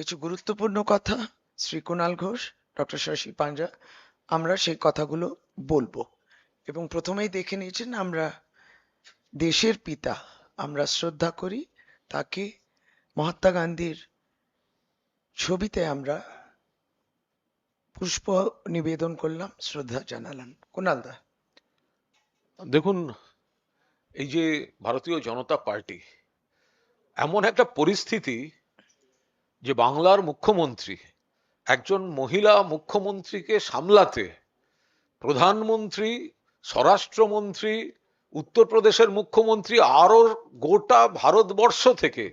কিছু গুরুত্বপূর্ণ কথা শ্রী কুণাল ঘোষ, ডক্টর শশী পাঞ্জা, আমরা সেই কথাগুলো বলবো। এবং প্রথমেই দেখে নিয়েছেন, আমরা দেশের পিতা, আমরা শ্রদ্ধা করি তাকে। মহাত্মা গান্ধীর ছবিতে আমরা পুষ্প নিবেদন করলাম, শ্রদ্ধা জানালাম। কুণালদা, দেখুন, এই যে ভারতীয় জনতা পার্টি, এমন একটা পরিস্থিতি যে বাংলার মুখ্যমন্ত্রী, একজন মহিলা মুখ্যমন্ত্রীকে সামলাতে প্রধানমন্ত্রী, স্বরাষ্ট্রমন্ত্রী, উত্তরপ্রদেশের মুখ্যমন্ত্রী, আরো গোটা ভারতবর্ষ থেকে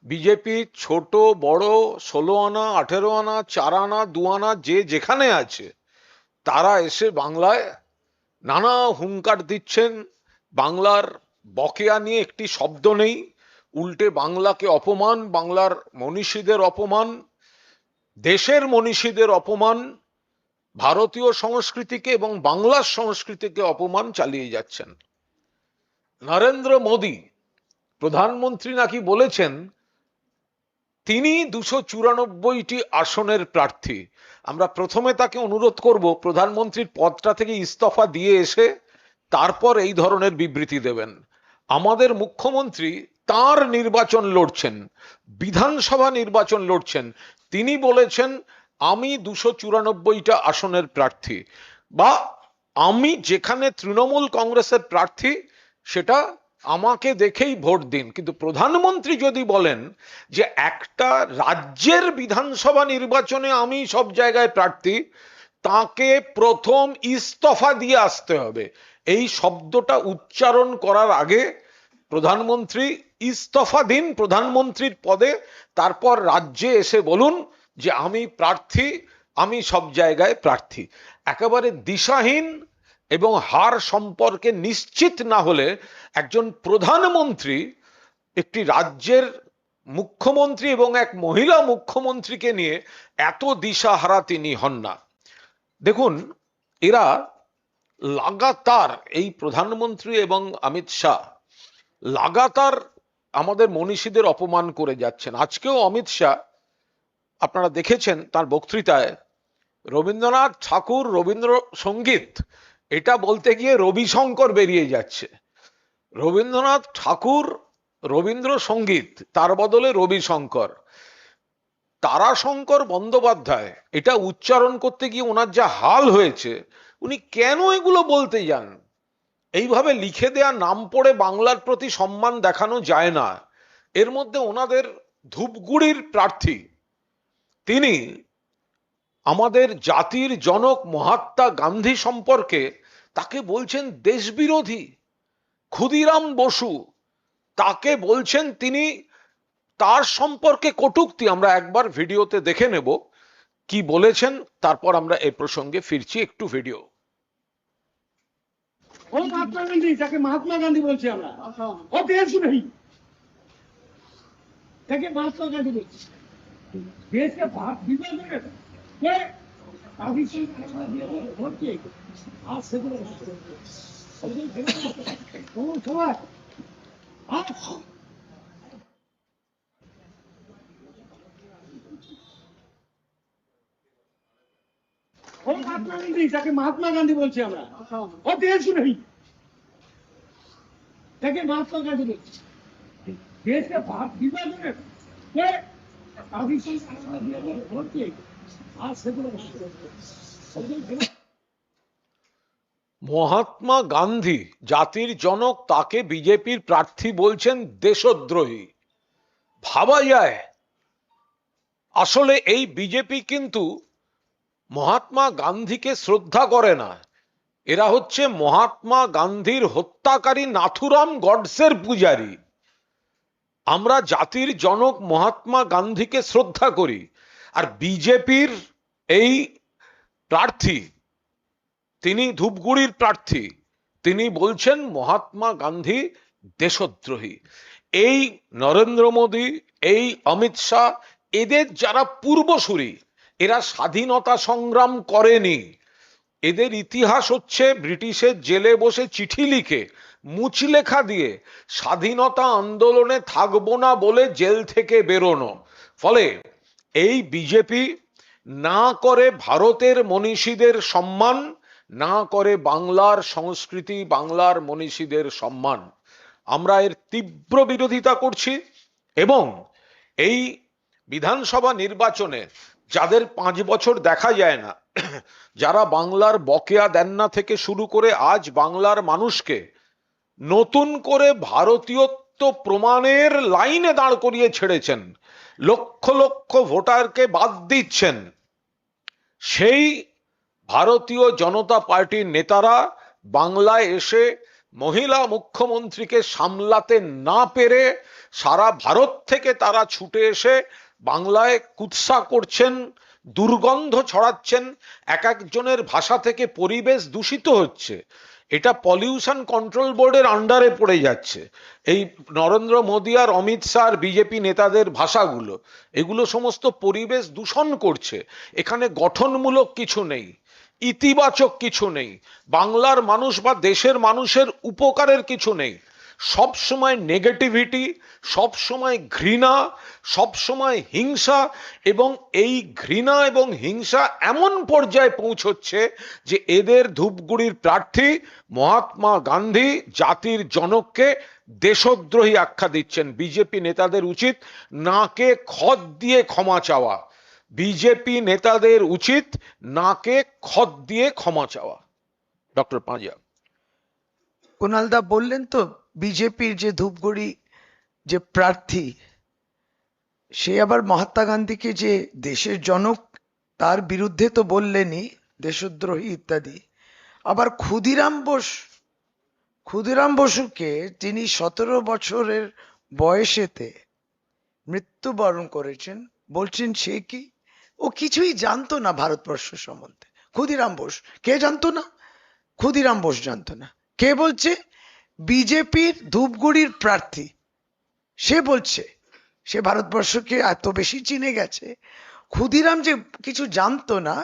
বিজেপি ছোট বড় 16 আনা 18 আনা 4 আনা 2 আনা যে যেখানে আছে তারা এসে বাংলায় নানা হুঙ্কার দিচ্ছেন। বাংলার বকেয়া নিয়ে একটি শব্দ নেই, উল্টে বাংলাকে অপমান, বাংলার মনীষীদের অপমান, দেশের মনীষীদের অপমান, ভারতীয় সংস্কৃতিকে এবং বাংলার সংস্কৃতিকে অপমান চালিয়ে যাচ্ছেন। নরেন্দ্র মোদী প্রধানমন্ত্রী নাকি বলেছেন তিনি 294টি আসনের প্রার্থী। আমরা প্রথমে তাকে অনুরোধ করব প্রধানমন্ত্রীর পদটা থেকে ইস্তফা দিয়ে এসে তারপর এই ধরনের বিবৃতি দেবেন। আমাদের মুখ্যমন্ত্রী তার নির্বাচন লড়ছেন, বিধানসভা নির্বাচন লড়ছেন, তিনি বলেছেন আমি 294টা আসনের প্রার্থী, বা আমি যেখানে তৃণমূল কংগ্রেসের প্রার্থী সেটা আমাকে দেখেই ভোট দিন। কিন্তু প্রধানমন্ত্রী যদি বলেন যে একটা রাজ্যের বিধানসভা নির্বাচনে আমি সব জায়গায় প্রার্থী, তাকে প্রথম ইস্তফা দিয়ে আসতে হবে। এই শব্দটা উচ্চারণ করার আগে প্রধানমন্ত্রী ইস্তফা দিন প্রধানমন্ত্রীর পদে, তারপর রাজ্যে এসে বলুন যে আমি প্রার্থী, আমি সব জায়গায় প্রার্থী। একেবারে দিশাহীন এবং হার সম্পর্কে নিশ্চিত না হলে একজন প্রধানমন্ত্রী একটি রাজ্যের মুখ্যমন্ত্রী এবং এক মহিলা মুখ্যমন্ত্রীকে নিয়ে এত দিশাহারা তিনি হন না। দেখুন, এরা লাগাতার, এই প্রধানমন্ত্রী এবং অমিত শাহ লাগাতার আমাদের মনীষীদের অপমান করে যাচ্ছেন। আজকেও অমিত শাহ, আপনারা দেখেছেন তার বক্তৃতায়, রবীন্দ্রনাথ ঠাকুর রবীন্দ্রসঙ্গীত এটা বলতে গিয়ে রবিশঙ্কর বেরিয়ে যাচ্ছে। রবীন্দ্রনাথ ঠাকুর রবীন্দ্রসঙ্গীত, তার বদলে রবিশঙ্কর। তারাশঙ্কর বন্দ্যোপাধ্যায় এটা উচ্চারণ করতে গিয়ে ওনার যা হাল হয়েছে, উনি কেন এগুলো বলতে যান? এইভাবে লিখে দেয়া নাম পড়ে বাংলার প্রতি সম্মান দেখানো যায় না। এর মধ্যে ওনাদের ধূপগুড়ির প্রার্থী, তিনি আমাদের জাতির জনক মহাত্মা গান্ধী সম্পর্কে তাকে বলছেন দেশবিরোধী। ক্ষুদিরাম বসু, তাকে বলছেন তিনি, তার সম্পর্কে কটূক্তি। আমরা একবার ভিডিওতে দেখে নেব কি বলেছেন, তারপর আমরা এই প্রসঙ্গে ফিরছি। একটু ভিডিও। वो महात्मा गांधी, যাকে महात्मा गांधी বলছি আমরা, ও দেশ नहीं, যাকে महात्मा गांधी বলছি, देश के भाग विभाजन में काफी ভোট দিয়ে आज से সবাই वो महात्मा गांधी, যাকে महात्मा गांधी বলছি আমরা, ও देश नहीं, যাকে महात्मा गांधी বলছি, देश के भाग विभाजन में काफी ভোट দিয়ে आज से মহাত্মা গান্ধী জাতির জনক, তাকে বিজেপির প্রার্থী বলছেন দেশদ্রোহী। ভাবা যায়? আসলে এই বিজেপি কিন্তু মহাত্মা গান্ধীকে শ্রদ্ধা করে না। এরা হচ্ছে মহাত্মা গান্ধীর হত্যাকারী নাথুরাম গডসের পূজারী। আমরা জাতির জনক মহাত্মা গান্ধীকে শ্রদ্ধা করি, আর বিজেপির এই প্রার্থী, তিনি ধূপগুড়ির প্রার্থী, তিনি বলছেন মহাত্মা গান্ধী দেশদ্রোহী। এই নরেন্দ্র মোদী, এই অমিত শাহ, এদের যারা পূর্বসূরি, এরা স্বাধীনতা সংগ্রাম করেনি। এদের ইতিহাস হচ্ছে ব্রিটিশের জেলে বসে চিঠি লিখে, মুচলেখা দিয়ে স্বাধীনতা আন্দোলনে থাকবো না বলে জেল থেকে বেরোনো। ফলে এই বিজেপি না করে ভারতের মনীষীদের সম্মান, না করে বাংলার সংস্কৃতি, বাংলার মনীষীদের সম্মান। আমরা এর তীব্র বিরোধিতা করছি এবং এই বিধানসভা নির্বাচনে যাদের 5 বছর দেখা যায় না, যারা বাংলার বকেয়া দেন না থেকে শুরু করে আজ বাংলার মানুষকে নতুন করে ভারতীয়ত্ব প্রমাণের লাইনে দাঁড় করিয়ে ছেড়েছেন, লক্ষ লক্ষ ভোটারকে বাদ দিচ্ছেন, সেই ভারতীয় জনতা পার্টির নেতারা বাংলায় এসে মহিলা মুখ্যমন্ত্রীকে সামলাতে না পেরে সারা ভারত থেকে তারা ছুটে এসে বাংলায় কুৎসা করছেন, দুর্গন্ধ ছড়াচ্ছেন, এক একজনের ভাষা থেকে পরিবেশ দূষিত হচ্ছে। এটা পলিউশন কন্ট্রোল বোর্ডের আন্ডারে পড়ে যাচ্ছে। এই নরেন্দ্র মোদী আর অমিত শাহ আর বিজেপি নেতাদের ভাষাগুলো, এগুলো সমস্ত পরিবেশ দূষণ করছে। এখানে গঠনমূলক কিছু নেই, ইতিবাচক কিছু নেই, বাংলার মানুষ বা দেশের মানুষের উপকারের কিছু নেই। সব সময় নেগেটিভিটি, সব সময় ঘৃণা, সব সময় হিংসা, এবং এই ঘৃণা এবং হিংসা এমন পর্যায়ে পৌঁছচ্ছে যে এদের ধূপগুড়ির প্রার্থী মহাত্মা গান্ধী জাতির জনককে দেশদ্রোহী আখ্যা দিচ্ছেন। বিজেপি নেতাদের উচিত নাকে খত দিয়ে ক্ষমা চাওয়া। বিজেপি নেতাদের উচিত নাকে খত দিয়ে ক্ষমা চাওয়া। ডক্টর পাঁজা। কুণালদা বললেন তো বিজেপির যে ধূপগুড়ি যে প্রার্থী, সে আবার মহাত্মা গান্ধীকে যে দেশের জনক তার বিরুদ্ধে তো বললেনই, দেশদ্রোহী ইত্যাদি। আবার ক্ষুদিরাম বসুকে যিনি 17 বছরের বয়সেতে মৃত্যুবরণ করেছেন, বলছেন সে কি, ও কিছুই জানতো না ভারতবর্ষ সম্বন্ধে। ক্ষুদিরাম বোস কে জানতো না? ক্ষুদিরাম বোস জানতো না। কে বলছে? বিজেপির ধূপগুড়ির প্রার্থী। সে বলছে সে ভারতবর্ষকে এত বেশি চিনে গেছে। ক্ষুদিরাম যে কিছু জানতো না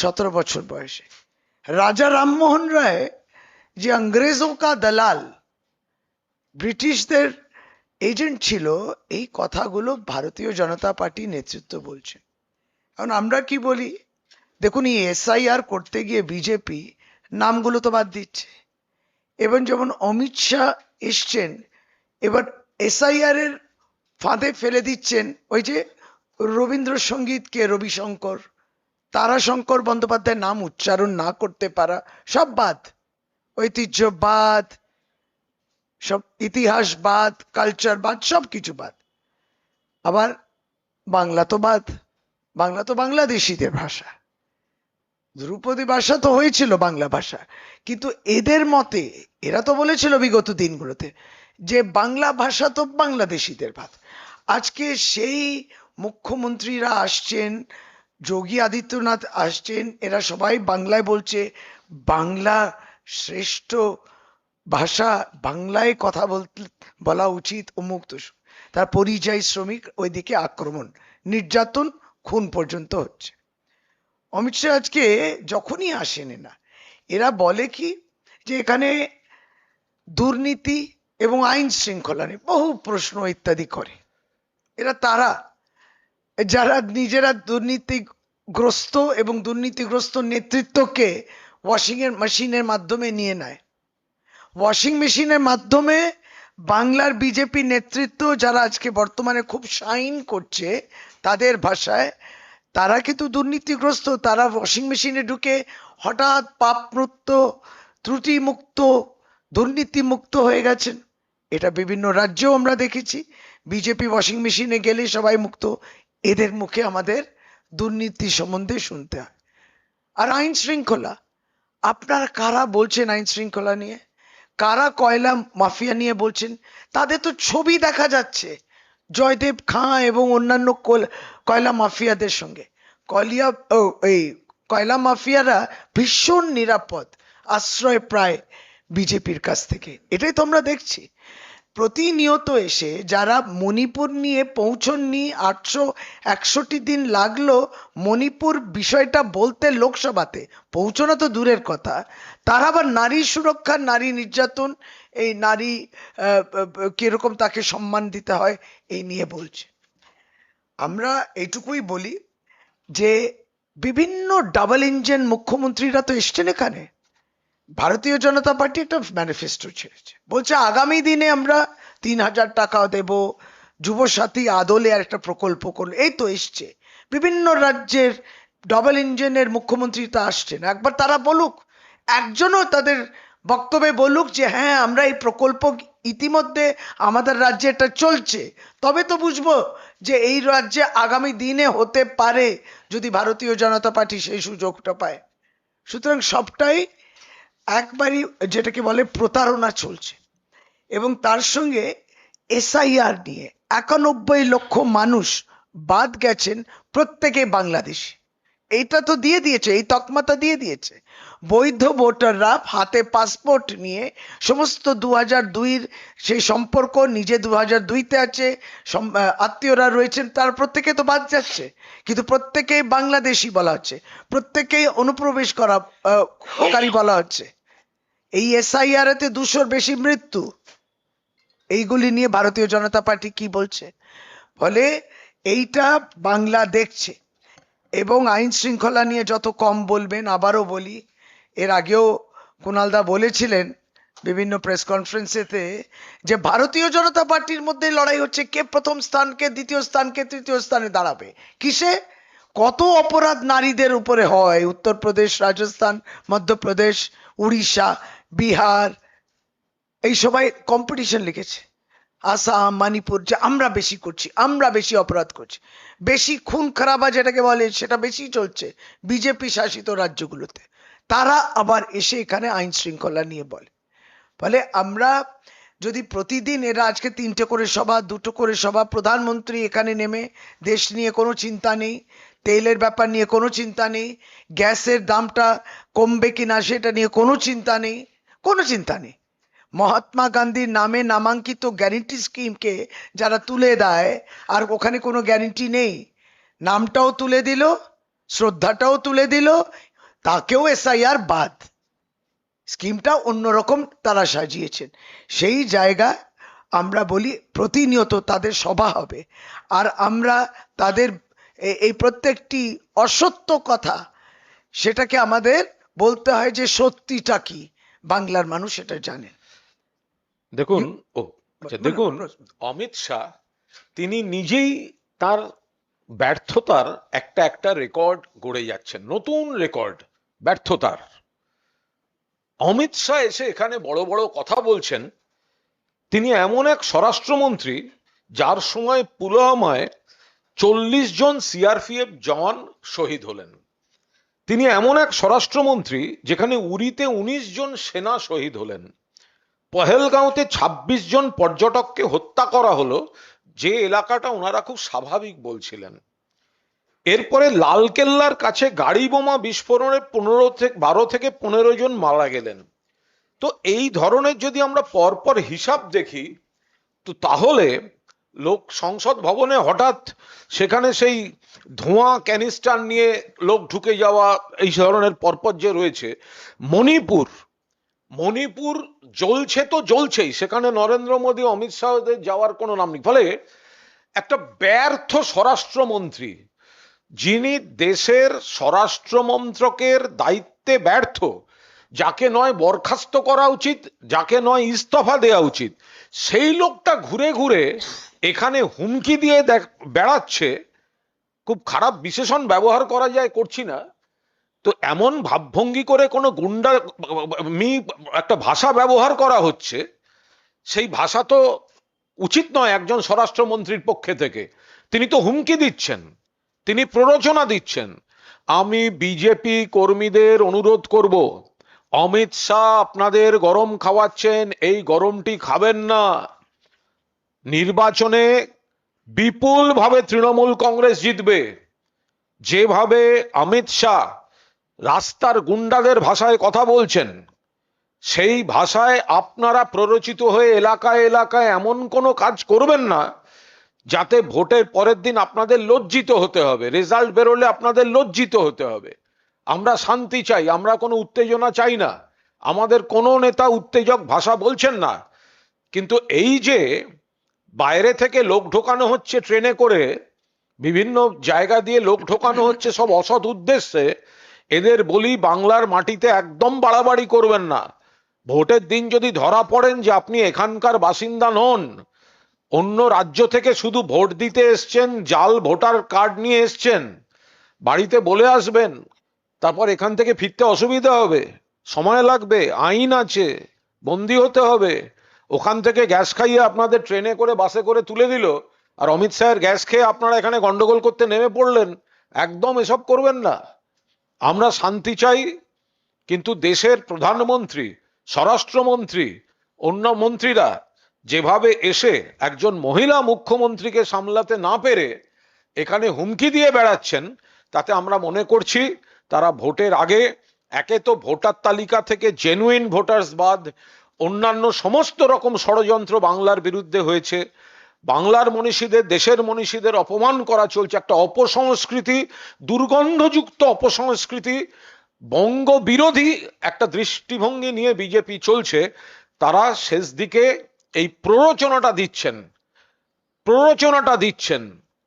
17 বছর বয়সে। রাজা রামমোহন রায় যে ইংরেজোं का दलाल, ব্রিটিশদের এজেন্ট ছিল, এই কথাগুলো ভারতীয় জনতা পার্টি নেতৃত্ব বলছে। কারণ আমরা কি বলি, দেখুন এই এসআইআর করতে গিয়ে বিজেপি নামগুলো তো বাদ দিচ্ছে। এবং যেমন অমিত শাহ এসছেন, এবার এসআইআর এর ফাঁদে ফেলে দিচ্ছেন ওই যে রবীন্দ্রসঙ্গীতকে রবিশঙ্কর, তারাশঙ্কর বন্দ্যোপাধ্যায়ের নাম উচ্চারণ না করতে পারা, সব বাদ। ঐতিহ্যবাদ, সব ইতিহাসবাদ, কালচার বাদ, সব কিছু বাদ। আবার বাংলা তো বাদ। বাংলা তো বাংলাদেশিদের ভাষা। ধ্রুপদী ভাষা তো হয়েছিল বাংলা ভাষা, কিন্তু এদের মতে এরা তো বলেছিল বিগত দিনগুলোতে যে বাংলা ভাষা তো বাংলাদেশিদের ভাষা। আজকে সেই মুখ্যমন্ত্রীরা আসছেন, যোগী আদিত্যনাথ আসছেন, এরা সবাই বাংলায় বলছে বাংলা শ্রেষ্ঠ ভাষা, বাংলায় কথা বলা উচিত, উন্মুক। তার পরিযায়ী শ্রমিক ওইদিকে আক্রমণ, নির্যাতন, খুন পর্যন্ত হচ্ছে। অমিত শাহ আজকে যখনই আসেন না, এরা বলে কি যে এখানে দুর্নীতি এবং আইন শৃঙ্খলা নিয়ে বহু প্রশ্ন ইত্যাদি করে। এরা তারা যারা নিজেরা দুর্নীতিগ্রস্ত এবং দুর্নীতিগ্রস্ত নেতৃত্বকে ওয়াশিং এর মেশিনের মাধ্যমে নিয়ে নেয়। ওয়াশিং মেশিনের মাধ্যমে বাংলার বিজেপি নেতৃত্ব যারা আজকে বর্তমানে খুব শাইন করছে, তাদের ভাষায় তারা কিন্তু দুর্নীতিগ্রস্ত। তারা ওয়াশিং মেশিনে ঢুকে হঠাৎ পাপমুক্ত, ত্রুটিমুক্ত, দুর্নীতিমুক্ত হয়ে গেছেন। এটা বিভিন্ন রাজ্যেও আমরা দেখেছি। বিজেপি ওয়াশিং মেশিনে গেলে সবাই মুক্ত। এদের মুখে আমাদের দুর্নীতি সম্বন্ধে শুনতে হয়। আর আইন শৃঙ্খলা, আপনারা কারা বলছেন আইন শৃঙ্খলা নিয়ে? কারা কয়লা মাফিয়া নিয়ে বলছেন? তাদের তো ছবি দেখা যাচ্ছে জয়দেব খাঁ এবং অন্যান্য কয়লা মাফিয়াদের সঙ্গে। এই কয়লা মাফিয়ারা ভীষণ নিরাপদ আশ্রয় প্রায় বিজেপির কাছ থেকে, এটাই তো আমরা দেখছি। প্রতিনিয়ত এসে যারা মণিপুর নিয়ে পৌঁছননি, 861 দিন লাগলো মণিপুর বিষয়টা বলতে, লোকসভাতে পৌঁছানো তো দূরের কথা, তারা আবার নারী সুরক্ষা, নারী নির্যাতন, এই নারী কিরকম তাকে সম্মান দিতে হয় এই নিয়ে বলছে। আমরা এইটুকুই বলি যে বিভিন্ন ডাবল ইঞ্জিন মুখ্যমন্ত্রীরা তো এসছেন এখানে। ভারতীয় জনতা পার্টি একটা ম্যানিফেস্টো ছেড়েছে, বলছে আগামী দিনে আমরা 3,000 টাকা দেব, যুবসাথী আদলে আর একটা প্রকল্প করলো, এই তো এসছে। বিভিন্ন রাজ্যের ডাবল ইঞ্জিনের মুখ্যমন্ত্রী তা আসছেন, একবার তারা বলুক, একজনও তাদের বক্তব্যে বলুক যে হ্যাঁ আমরা এই প্রকল্প ইতিমধ্যে আমাদের রাজ্যে এটা চলছে, তবে তো বুঝবো যে এই রাজ্যে আগামী দিনে হতে পারে যদি ভারতীয় জনতা পার্টি সেই সুযোগটা পায়। সুতরাং সবটাই একবারই যেটাকে বলে প্রতারণা চলছে। এবং তার সঙ্গে এসআইআর নিয়ে 91 লক্ষ মানুষ বাদ গেছেন, প্রত্যেকে বাংলাদেশি। এইটা তো দিয়ে দিয়েছে, এই তকমাটা দিয়ে দিয়েছে। বৈধ ভোটাররা হাতে পাসপোর্ট নিয়ে সমস্ত 2002-র সেই সম্পর্ক, নিজে 2002-তে আছে, আত্মীয়রা রয়েছেন, তার প্রত্যেকে তো বাদ যাচ্ছে, কিন্তু প্রত্যেকেই বাংলাদেশি বলা হচ্ছে, প্রত্যেকেই অনুপ্রবেশ কারী বলা হচ্ছে। এই এসআইআর এতে 200-র বেশি মৃত্যু। এইগুলি নিয়ে ভারতীয় জনতা পার্টি কি বলছে? ফলে এইটা বাংলা দেখছে। এবং আইন শৃঙ্খলা নিয়ে যত কম বলবেন, আবারও বলি, এর আগেও কুণালদা বলেছিলেন বিভিন্ন প্রেস কনফারেন্সেতে যে ভারতীয় জনতা পার্টির মধ্যে লড়াই হচ্ছে কে প্রথম স্থান, কে দ্বিতীয় স্থান, কে তৃতীয় স্থানে দাঁড়াবে। কিসে? কত অপরাধ নারীদের উপরে হয় উত্তরপ্রদেশ, রাজস্থান, মধ্যপ্রদেশ, উড়িষ্যা, বিহার, এই সবাই কম্পিটিশন লিখেছে। আসাম, মণিপুর, যে আমরা বেশি করছি, আমরা বেশি অপরাধ করছি, বেশি খুন খারাপা যেটাকে বলে সেটা বেশি চলছে বিজেপি শাসিত রাজ্যগুলোতে। তারা আবার এসে এখানে আইন শৃঙ্খলা নিয়ে বলে। ফলে আমরা যদি প্রতিদিন, এরা আজকে 3টে করে সভা, 2টো করে সভা, প্রধানমন্ত্রী এখানে নেমে দেশ নিয়ে কোনো চিন্তা নেই, তেলের ব্যাপার নিয়ে কোনো চিন্তা নেই, গ্যাসের দামটা কমবে কিনা সেটা নিয়ে কোনো চিন্তা নেই, কোনো চিন্তা নেই। মহাত্মা গান্ধীর নামে নামাঙ্কিত গ্যারেন্টি স্কিমকে যারা তুলে দেয়, আর ওখানে কোনো গ্যারেন্টি নেই, নামটাও তুলে দিল, শ্রদ্ধাটাও তুলে দিল, তাকেও এসআইআর বাদ, স্কিমটা অন্যরকম তারা সাজিয়েছেন। সেই জায়গা আমরা বলি প্রতিনিয়ত তাদের সভা হবে, আর আমরা তাদের এই প্রত্যেকটি অসত্য কথা, সেটাকে আমাদের বলতে হয় যে সত্যিটা কি, বাংলার মানুষ এটা জানে। দেখুন, বলুন, দেখুন, প্রশ্ন। অমিত শাহ তিনি নিজেই তার ব্যর্থতার একটা একটা রেকর্ড গড়ে যাচ্ছেন, নতুন রেকর্ড ব্যর্থতার। অমিত শাহ এসে এখানে বড় বড় কথা বলছেন। তিনি এমন এক স্বরাষ্ট্রমন্ত্রী যার সময় পুলওয়ামায় 40 জন সিআরপিএফ জওয়ান শহীদ হলেন। তিনি এমন এক স্বরাষ্ট্রমন্ত্রী যেখানে উরিতে 19 জন সেনা শহীদ হলেন। পহেলগাঁওতে 26 জন পর্যটককে হত্যা করা হলো, যে এলাকাটা ওনারা খুব স্বাভাবিক বলছিলেন। এরপরে লালকেল্লার কাছে গাড়ি বোমা বিস্ফোরণে 12 থেকে 15 জন মারা গেলেন। তো এই ধরনের যদি আমরা পরপর হিসাব দেখি, তো তাহলে লোক সংসদ ভবনে হঠাৎ সেখানে সেই ধোঁয়া ক্যানিস্টার নিয়ে লোক ঢুকে যাওয়া, এই ধরনের পরপর যে রয়েছে। মণিপুর জ্বলছে তো জ্বলছেই, সেখানে নরেন্দ্র মোদী, অমিত শাহদের যাওয়ার কোনো নাম নেই। ফলে একটা ব্যর্থ স্বরাষ্ট্রমন্ত্রী, যিনি দেশের স্বরাষ্ট্র মন্ত্রকের দায়িত্বে ব্যর্থ, যাকে নয় বরখাস্ত করা উচিত, যাকে নয় ইস্তফা দেওয়া উচিত, সেই লোকটা ঘুরে ঘুরে এখানে হুমকি দিয়ে বেড়াচ্ছে। খুব খারাপ বিশেষণ ব্যবহার করা যায়, করছি না তো, এমন ভাবভঙ্গি করে কোনো গুন্ডা একটা ভাষা ব্যবহার করা হচ্ছে, সেই ভাষা তো উচিত নয় একজন স্বরাষ্ট্রমন্ত্রীর পক্ষে থেকে। তিনি তো হুমকি দিচ্ছেন, তিনি প্ররোচনা দিচ্ছেন। আমি বিজেপি কর্মীদের অনুরোধ করব, অমিত শাহ আপনাদের গরম খাওয়াচ্ছেন, এই গরমটি খাবেন না। নির্বাচনে বিপুলভাবে তৃণমূল কংগ্রেস জিতবে। যেভাবে অমিত শাহ রাস্তার গুন্ডাদের ভাষায় কথা বলছেন, সেই ভাষায় আপনারা প্ররোচিত হয়ে এলাকায় এলাকায় এমন কোনো কাজ করবেন না যাতে ভোটের পরের দিন আপনাদের লজ্জিত হতে হবে, রেজাল্ট বেরোলে আপনাদের লজ্জিত হতে হবে। আমরা শান্তি চাই, আমরা কোনো উত্তেজনা চাই না, আমাদের কোনো নেতা উত্তেজক ভাষা বলছেন না। কিন্তু এই যে বাইরে থেকে লোক ঢোকানো হচ্ছে ট্রেনে করে, বিভিন্ন জায়গা দিয়ে লোক ঢোকানো হচ্ছে সব অসৎ উদ্দেশ্যে। এদের বলি বাংলার মাটিতে একদম বাড়াবাড়ি করবেন না। ভোটের দিন যদি ধরা পড়েন যে আপনি এখানকার বাসিন্দা নন, অন্য রাজ্য থেকে শুধু ভোট দিতে এসছেন, জাল ভোটার কার্ড নিয়ে এসছেন, বাড়িতে বলে আসবেন। তারপর এখান থেকে ফিরতে অসুবিধা হবে, সময় লাগবে, আইন আছে, বন্দি হতে হবে। ওখান থেকে গ্যাস খাইয়ে আপনাদের ট্রেনে করে বাসে করে তুলে দিল, আর অমিত শাহের গ্যাস খেয়ে আপনারা এখানে গন্ডগোল করতে নেমে পড়লেন। একদম এসব করবেন না। আমরা শান্তি চাই, কিন্তু দেশের প্রধানমন্ত্রী, স্বরাষ্ট্রমন্ত্রী, অন্য মন্ত্রীরা যেভাবে এসে একজন মহিলা মুখ্যমন্ত্রীকে সামলাতে না পেরে এখানে হুমকি দিয়ে বেড়াচ্ছেন, তাতে আমরা মনে করছি তারা ভোটের আগে একে তো ভোটার তালিকা থেকে জেনুইন ভোটার্স বাদ অন্যান্য সমস্ত রকম ষড়যন্ত্র বাংলার বিরুদ্ধে হয়েছে। বাংলার মনীষীদের, দেশের মনীষীদের অপমান করা চলছে, একটা অপসংস্কৃতি, দুর্গন্ধযুক্ত অপসংস্কৃতি, বঙ্গ বিরোধী একটা দৃষ্টিভঙ্গি নিয়ে বিজেপি চলছে। তারা শেষ দিকে এই প্ররোচনাটা দিচ্ছেন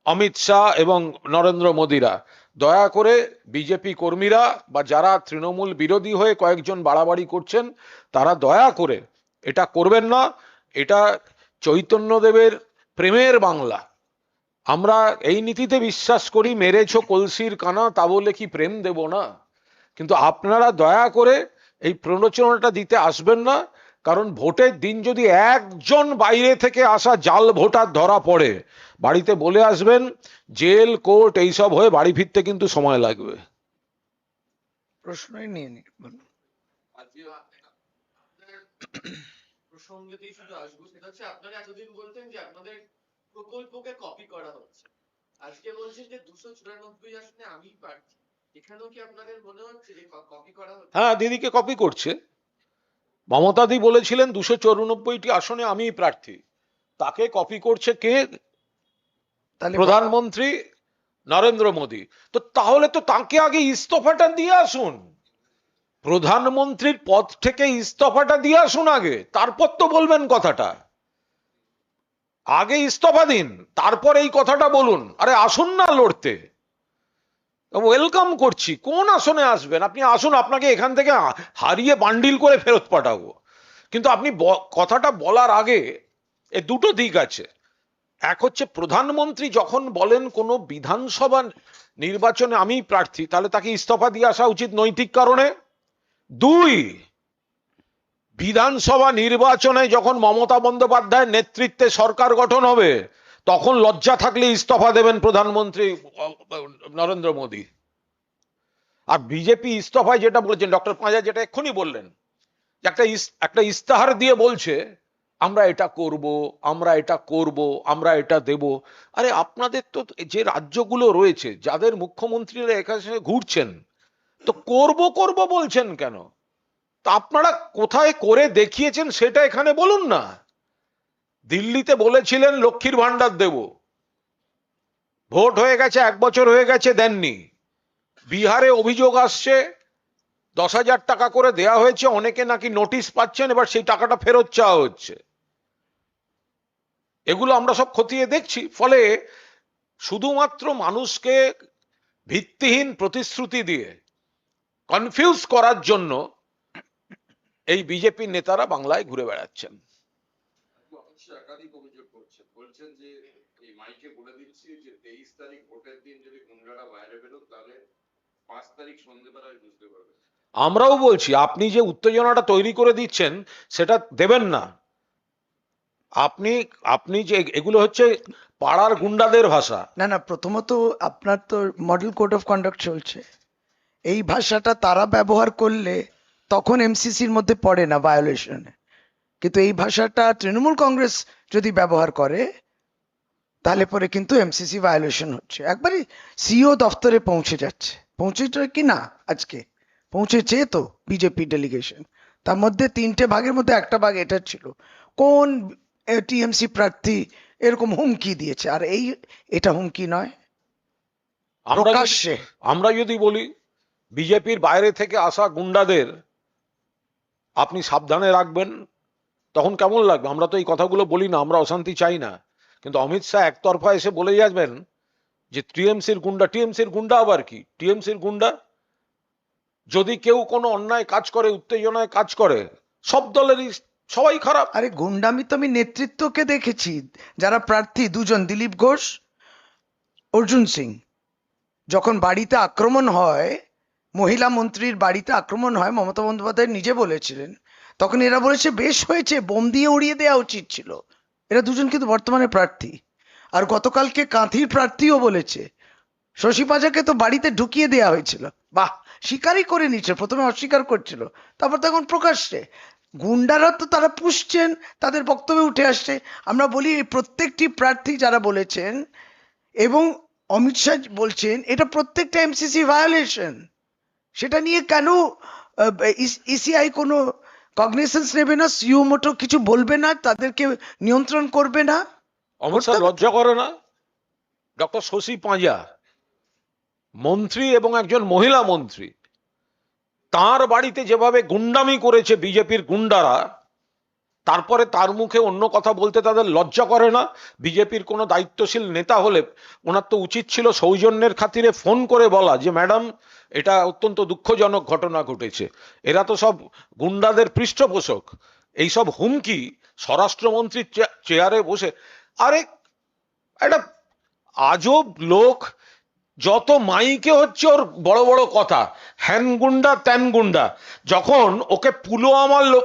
অমিত শাহ এবং নরেন্দ্র মোদীরা। দয়া করে বিজেপি কর্মীরা বা যারা তৃণমূল বিরোধী হয়ে কয়েকজন বাড়াবাড়ি করছেন, তারা দয়া করে এটা করবেন না। এটা চৈতন্যদেবের প্রেমের বাংলা। আমরা এই নীতিতে বিশ্বাস করি, মেরেছো কলসির কানা তা বলে কি প্রেম দেব না। কিন্তু আপনারা দয়া করে এই প্ররোচনাটা দিতে আসবেন না, কারণ ভোটের দিন যদি একজন বাইরে থেকে আসা জাল ভোটার ধরা পড়ে, বাড়িতে বলে আসবেন, জেল কোর্ট এইসব হয়ে বাড়ি ফিরতে কিন্তু সময় লাগবে। প্রশ্নই নিয়ে নি, বলুন। আজকে আপনার প্রসঙ্গেতেই শুধু আসবো, সেটা হচ্ছে আপনারা এতদিন বলতেন যে আপনাদের প্রকল্পকে কপি করা হচ্ছে, আজকে বলছেন যে 294 আসনে আমি প্রার্থী। এখানেও কি আপনাদের মনে হচ্ছে যে কপি করা হচ্ছে? হ্যাঁ, দিদিকে কপি করছে। মমতাদি বলেছিলেন 294টি আসনে আমি প্রার্থী, তাকে কপি করছে কে? তাহলে প্রধানমন্ত্রী নরেন্দ্র মোদী। তো তাহলে তো তাকে আগে ইস্তফাটা দিয়ে আসুন, প্রধানমন্ত্রীর পদ থেকে ইস্তফাটা দিয়ে আসুন আগে, তারপর তো বলবেন কথাটা। আগে ইস্তফা দিন, তারপর এই কথাটা বলুন। আরে আসুন না লড়তে, ওয়েলকাম করছি। কোন আসনে আসবেন আপনি? আসুন, আপনাকে এখান থেকে হারিয়ে বান্ডিল করে ফেরত পাঠাবো। কিন্তু আপনি কথাটা বলার আগে এ দুটো দিক আছে। এক হচ্ছে প্রধানমন্ত্রী যখন বলেন কোনো বিধানসভা নির্বাচনে আমি প্রার্থী, তাহলে তাকে ইস্তফা দিয়ে আসা উচিত নৈতিক কারণে। দুই, বিধানসভা নির্বাচনে যখন মমতা বন্দ্যোপাধ্যায়ের নেতৃত্বে সরকার গঠন হবে, তখন লজ্জা থাকলে ইস্তফা দেবেন প্রধানমন্ত্রী নরেন্দ্র মোদী। আর বিজেপি ইস্তফায় যেটা বলেছেন ডক্টর পাঁজা, যেটা এক্ষুনি বললেন, একটা ইস্তাহার দিয়ে বলছে আমরা এটা করব, আমরা এটা করব, আমরা এটা দেব। আরে আপনাদের তো যে রাজ্যগুলো রয়েছে, যাদের মুখ্যমন্ত্রীরা এখানে ঘুরছেন, তো করব করব বলছেন কেন? তা আপনারা কোথায় করে দেখিয়েছেন সেটা এখানে বলুন না। দিল্লিতে বলেছিলেন লক্ষ্মীর ভান্ডার দেব, ভোট হয়ে গেছে, 1 বছর হয়ে গেছে, দেননি। বিহারে অভিযোগ আসছে 10,000 টাকা করে দেয়া হয়েছে, অনেকে নাকি নোটিশ পাচ্ছেন, এবার সেই টাকাটা ফেরত চাওয়া হচ্ছে। এগুলো আমরা সব খতিয়ে দেখছি। ফলে শুধুমাত্র মানুষকে ভিত্তিহীন প্রতিশ্রুতি দিয়ে কনফিউজ করার জন্য এই বিজেপির নেতারা বাংলায় ঘুরে বেড়াচ্ছেন। অবশ্য একাধিক অভিযোগ করছেন, বলছেন যে এই মাইকে বলে দিচ্ছি যে 23 তারিখ ভোটের দিন যদি গুন্ডারা বাইরে বেরোন, তাহলে 5 তারিখ সন্ধ্যেবেলায় বুঝতে পারবে। আমরাও বলছি, আপনি যে উত্তেজনাটা তৈরি করে দিচ্ছেন সেটা দেবেন না। আপনি যে এগুলো হচ্ছে পাড়ার গুন্ডাদের ভাষা। না না, প্রথমত আপনার তো মডেল কোড অফ কন্ডাক্ট চলছে, এই ভাষাটা তারা ব্যবহার করলে তখন এমসিসির মধ্যে পড়ে না ভায়োলেশনে। কিন্তু এই ভাষাটা তৃণমূল কংগ্রেস যদি ব্যবহার করে তাহলে পরে কিন্তু এমসিসি ভায়োলেশন হচ্ছে। একবারই সিও দফতরে পৌঁছে যাচ্ছে, পৌঁছেছে কি না আজকে? পৌঁছেছে তো বিজেপি ডেলিগেশন, তার মধ্যে 3টে ভাগের মধ্যে একটা ভাগ এটা ছিল, কোন টিএমসি প্রার্থী এরকম হুমকি দিয়েছে, আর এটা হুমকি নয়, প্রকাশ্যে। আমরা যদি বলি বিজেপির বাইরে থেকে আসা গুন্ডাদের আপনি সাবধানে রাখবেন, তখন কেমন লাগবে? আমরা তো এই কথাগুলো বলি না, আমরা অশান্তি চাই না। কিন্তু অমিত শাহ একতরফা এসে বলে যাবেন যে টিএমসির গুন্ডা আবার কি? টিএমসির গুন্ডা যদি কেউ কোনো অন্যায় কাজ করে, উত্তেজনায় কাজ করে, সব দলেরই সবাই খারাপ। আরে গুন্ডামি তো আমি নেতৃত্বকে দেখেছি, যারা প্রার্থী দুজন, দিলীপ ঘোষ, অর্জুন সিং, যখন বাড়িতে আক্রমণ হয়, মহিলা মন্ত্রীর বাড়িতে আক্রমণ হয়, মমতা বন্দ্যোপাধ্যায় নিজে বলেছিলেন, তখন এরা বলেছে বেশ হয়েছে, বোম দিয়ে উড়িয়ে দেওয়া উচিত ছিল। এরা দুজন কিন্তু বর্তমানে প্রার্থী। আর গতকালকে কাঁথির প্রার্থীও বলেছে শশী পাঁজাকে তো বাড়িতে ঢুকিয়ে দেওয়া হয়েছিল। বাহ, স্বীকারই করে নিচ্ছে, প্রথমে অস্বীকার করছিল, তারপর তখন প্রকাশ্যে। গুন্ডারা তো তারা পুষছেন, তাদের বক্তব্যে উঠে আসছে। আমরা বলি এই প্রত্যেকটি প্রার্থী যারা বলেছেন, এবং অমিত শাহ বলছেন, এটা প্রত্যেকটা এমসিসি ভায়োলেশন। সেটা নিয়ে কেন ইসিআই কোনো কগনিসেন্স নেবে না, সিও মোটো কিছু বলবে না, তাদেরকে নিয়ন্ত্রণ করবে না? অমিত শাহ লজ্জা করে না? ডক্টর শশী পাঁজা মন্ত্রী এবং একজন মহিলা মন্ত্রী, তার বাড়িতে যেভাবে গুন্ডামি করেছে বিজেপির গুন্ডারা, তারপরে তার মুখে অন্য কথা বলতে তাদের লজ্জা করে না? বিজেপির কোনো দায়িত্বশীল নেতা হলে ওনার তো উচিত ছিল সৌজন্যের খাতিরে ফোন করে বলা যে ম্যাডাম, এটা অত্যন্ত দুঃখজনক ঘটনা ঘটেছে। এরা তো সব গুন্ডাদের পৃষ্ঠপোষক। এইসব হুমকি স্বরাষ্ট্রমন্ত্রীর চেয়ারে বসে। আরে একটা আজব লোক, যত মাইকে হচ্ছে ওর বড় বড় কথা, হ্যান গুন্ডা ত্যান গুন্ডা। যখন ওকে পুলওয়ামার লোক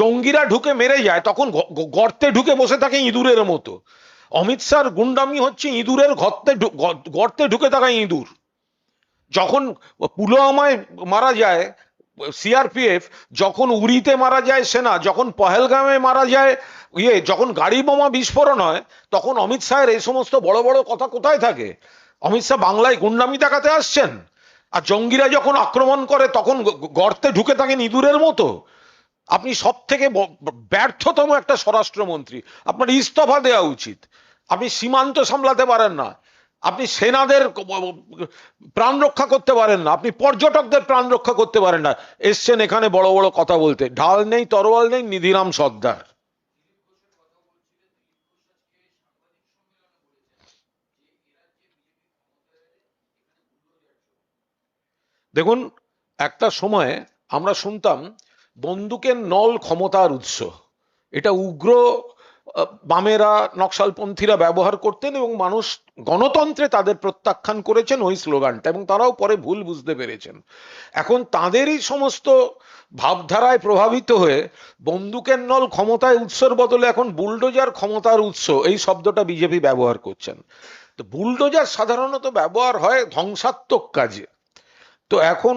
জঙ্গিরা ঢুকে মেরে যায়, তখন গর্তে ঢুকে বসে থাকে ইঁদুরের মতো। অমিত শাহর গুন্ডামি হচ্ছে ইঁদুরের গর্তে ঢুকে থাকা ইঁদুর। যখন পুলওয়ামায় মারা যায় সিআরপিএফ, যখন উরিতে মারা যায় সেনা, যখন পহেলগামে মারা যায় যখন গাড়ি বোমা বিস্ফোরণ হয়, তখন অমিত শাহের এই সমস্ত বড় বড় কথা কোথায় থাকে? অমিত শাহ বাংলায় গুন্ডামি দেখাতে আসছেন? আর জঙ্গিরা যখন আক্রমণ করে তখন গর্তে ঢুকে থাকেন ইঁদুরের মতো। আপনি সব থেকে ব্যর্থতম একটা স্বরাষ্ট্রমন্ত্রী, আপনার ইস্তফা দেওয়া উচিত। আপনি সীমান্ত সামলাতে পারেন না, আপনি সেনাদের প্রাণ রক্ষা করতে পারেন না, আপনি পর্যটকদের প্রাণ রক্ষা করতে পারেন না, এসছেন এখানে বড় বড় কথা বলতে। ঢাল নেই, তরোয়াল নেই, নিধিরাম সর্দার। দেখুন, একটা সময় আমরা শুনতাম বন্দুকের নল ক্ষমতার উৎস। এটা উগ্র বামেরা, নকশালপন্থীরা ব্যবহার করতেন এবং মানুষ গণতন্ত্রে তাদের প্রত্যাখ্যান করেছেন ওই স্লোগানটা, এবং তারাও পরে ভুল বুঝতে পেরেছেন। এখন তাদেরই সমস্ত ভাবধারায় প্রভাবিত হয়ে বন্দুকের নল ক্ষমতায় উৎসর বদলে এখন বুলডোজার ক্ষমতার উৎস, এই শব্দটা বিজেপি ব্যবহার করছেন। তো বুলডোজার সাধারণত ব্যবহার হয় ধ্বংসাত্মক কাজে। তো এখন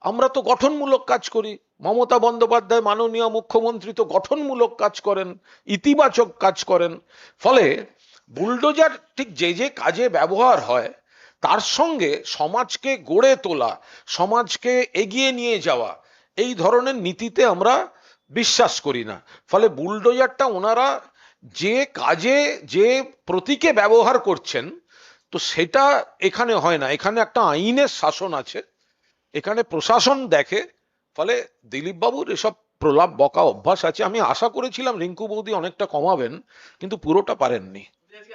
আমরা তো গঠনমূলক কাজ করি। মমতা বন্দ্যোপাধ্যায় মাননীয় মুখ্যমন্ত্রী তো গঠনমূলক কাজ করেন, ইতিবাচক কাজ করেন। ফলে বুলডোজার ঠিক যে যে কাজে ব্যবহার হয়, তার সঙ্গে সমাজকে গড়ে তোলা, সমাজকে এগিয়ে নিয়ে যাওয়া, এই ধরনের নীতিতে আমরা বিশ্বাস করি না। ফলে বুলডোজারটা ওনারা যে কাজে, যে প্রতীকে ব্যবহার করছেন, তো সেটা এখানে হয় না। এখানে একটা আইনের শাসন আছে, এখানে প্রশাসন দেখে। ফলে দিলীপ বাবুর এসব প্রলাপ বকা অভ্যাস আছে। আমি আশা করেছিলাম রিঙ্কু বৌদি অনেকটা কমাবেন, কিন্তু পুরোটা পারেননি।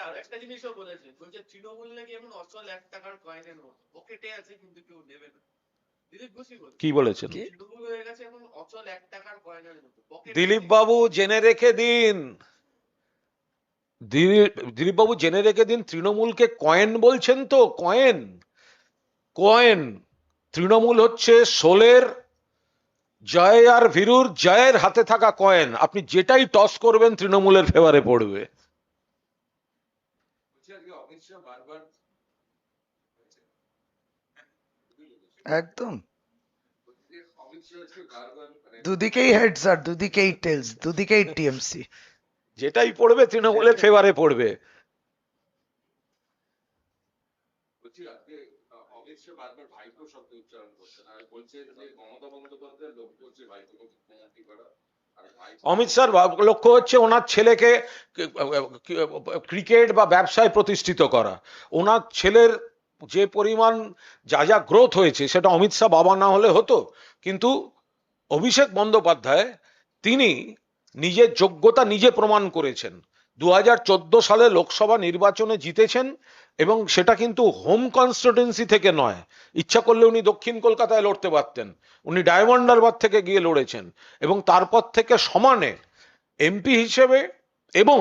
আর একটা জিনিসও বলেছে, বলছে তৃণমূল নাকি এখন অচল 1 টাকার কয়েনের মতো পকেটে আছে, কিন্তু কেউ নেবে না। দিলীপ ঘোষই বলছে। কি বলেছেন? তৃণমূল হয়ে গেছে এখন অচল 1 টাকার কয়েনের মতো পকেটে। দিলীপ বাবু জেনে রেখে দিন, দিলীপ বাবু জেনে রেখে দিন, তৃণমূলকে কয়েন বলছেন তো? Coin, coin. তৃণমূল হচ্ছে শোলের জয় আর ভীরুর জয়ের হাতে থাকা কয়েন। আপনি যেটাই টস করবেন তৃণমূলের ফেভারে পড়বে। একদম দুদিকেই হেডস আর দুদিকেই টেলস, দুদিকেই টিএমসি। যেটাই পড়বে তৃণমূলের ফেভারে পড়বে। অমিত শাহর লক্ষ্য হচ্ছে ওনার ছেলেকে ক্রিকেট বা ব্যবসায় প্রতিষ্ঠিত করা। ওনার ছেলের যে পরিমাণ যা যা গ্রোথ হয়েছে, সেটা অমিত শাহ বাবা না হলে হতো। কিন্তু অভিষেক বন্দ্যোপাধ্যায়, তিনি নিজের যোগ্যতা নিজে প্রমাণ করেছেন। 2014 সালে লোকসভা নির্বাচনে জিতেছেন এবং সেটা কিন্তু হোম কনস্টিটিউয়েন্সি থেকে নয়। ইচ্ছা করলে উনি দক্ষিণ কলকাতায় লড়তে পারতেন, উনি ডায়মন্ড হারবার থেকে গিয়ে লড়েছেন এবং তারপর থেকে সমানে এমপি হিসেবে এবং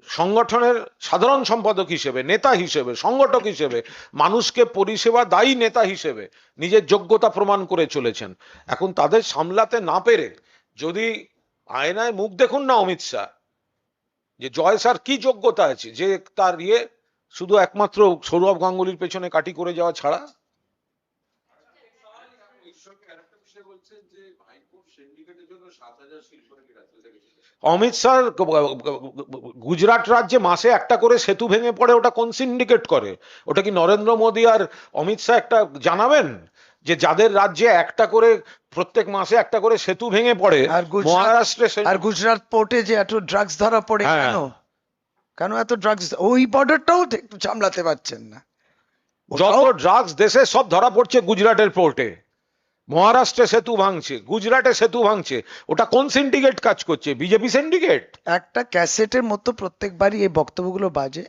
সংগঠনের সাধারণ সম্পাদক হিসেবে, নেতা হিসেবে, সংগঠক হিসেবে, মানুষকে পরিষেবা দায়ী নেতা হিসেবে নিজের যোগ্যতা প্রমাণ করে চলেছেন। এখন তাদের সামলাতে না পেরে যদি আয়নায় মুখ দেখুন না অমিত শাহ, যে জয় স্যার কি যোগ্যতা আছে, যে তার শুধু একমাত্র সৌরভ গাঙ্গুলির পেছনে কাটি করে যাওয়া ছাড়া। অমিত শাহ গুজরাট রাজ্যে মাসে একটা করে সেতু ভেঙে পড়ে, ওটা কোন সিন্ডিকেট করে? ওটা কি নরেন্দ্র মোদী আর অমিত শাহ একটা জানাবেন যে যাদের রাজ্যে একটা করে প্রত্যেক মাসে একটা করে সেতু ভেঙে পড়ে আর মহারাষ্ট্রে আর গুজরাট পোর্টে যে এত ড্রাগস ধরা পড়ে, হ্যাঁ। কেন এত ড্রাগস? ওই বর্ডারটাও একটু সামলাতে পারছেন না। যত ড্রাগস দেশে সব ধরা পড়ছে গুজরাটের পোর্টে। মহারাষ্ট্রে সেতু ভাঙছে, গুজরাটে সেতু ভাঙছে, ওটা কোন সিন্ডিকেট কাজ করছে? BJP syndicate. একটা ক্যাসেটের মতো প্রত্যেকবারই এই বক্তব্যগুলো বাজে।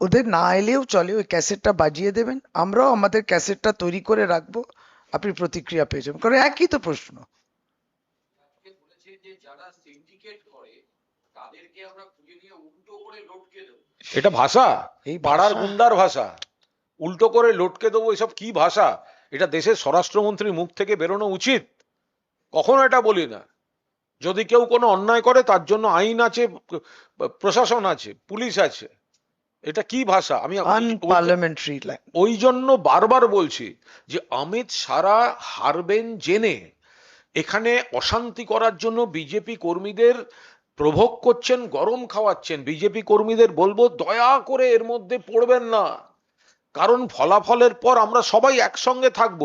ওদের না এলেও চলে, ওই ক্যাসেটটা বাজিয়ে দেবেন, আমরাও আমাদের ক্যাসেটটা তৈরি করে রাখবো, আপনি প্রতিক্রিয়া পেয়ে যাবেন। কারণ একই তো প্রশ্ন। বলেছে যে যারা সিন্ডিকেট করে তাদেরকে আমরা খুঁজে নিয়ে উল্টো করে লটকে দেবো। এটা ভাষা? এই পাড়ার ভাষা- গুন্ডার ভাষা। উল্টো করে লটকে দেবো, এসব কি ভাষা? এটা দেশের স্বরাষ্ট্রমন্ত্রীর মুখ থেকে বেরোনো উচিত? কখনো এটা বলি না। যদি কেউ কোনো অন্যায় করে তার জন্য আইন আছে, প্রশাসন আছে, পুলিশ আছে। এটা কি ভাষা? আমি আনপার্লামেন্টারি। ওই জন্য বারবার বলছি যে অমিত শাহরা হারবেন জেনে এখানে অশান্তি করার জন্য বিজেপি কর্মীদের প্রভোগ করছেন, গরম খাওয়াচ্ছেন। বিজেপি কর্মীদের বলবো দয়া করে এর মধ্যে পড়বেন না, কারণ ফলাফলের পর আমরা সবাই একসঙ্গে থাকব।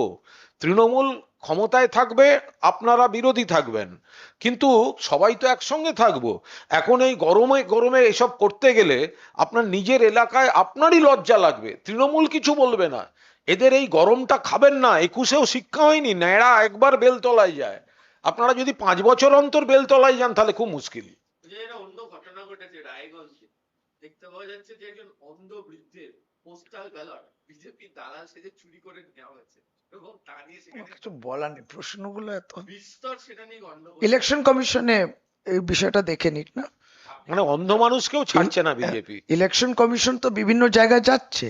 তৃণমূল ক্ষমতায় থাকবে, আপনারা বিরোধী থাকবেন, কিন্তু সবাই তো একসঙ্গে থাকবো। এখন এই গরমে গরমে এসব করতে গেলে আপনার নিজের এলাকায় আপনারই লজ্জা লাগবে, তৃণমূল কিছু বলবে না। এদের এই গরমটা খাবেন না। 21-এও শিক্ষা হয়নি, ন্যাড়া একবার বেলতলায় যায়। আপনারা যদি 5 বছর অন্তর বেলতলায় যান তাহলে খুব মুশকিল। যে একটা অন্য ঘটনা ঘটেছে রায়গঞ্জে। দেখতে পাওয়া যাচ্ছে যে একজন অন্ধ বৃদ্ধের পোস্টাল ব্যালট বিজেপি দালাল সেজে চুরি করে নেওয়া হয়েছে এবং তা নিয়ে সেখানে কিছু বলার নেই, প্রশ্নগুলো এত। বিস্তর সেটা নিয়ে গন্ডগোল। ইলেকশন কমিশনে এই বিষয়টা দেখে নিক না। মানে অন্ধ মানুষকেও ছাড়ছে না বিজেপি। ইলেকশন কমিশন তো বিভিন্ন জায়গায় যাচ্ছে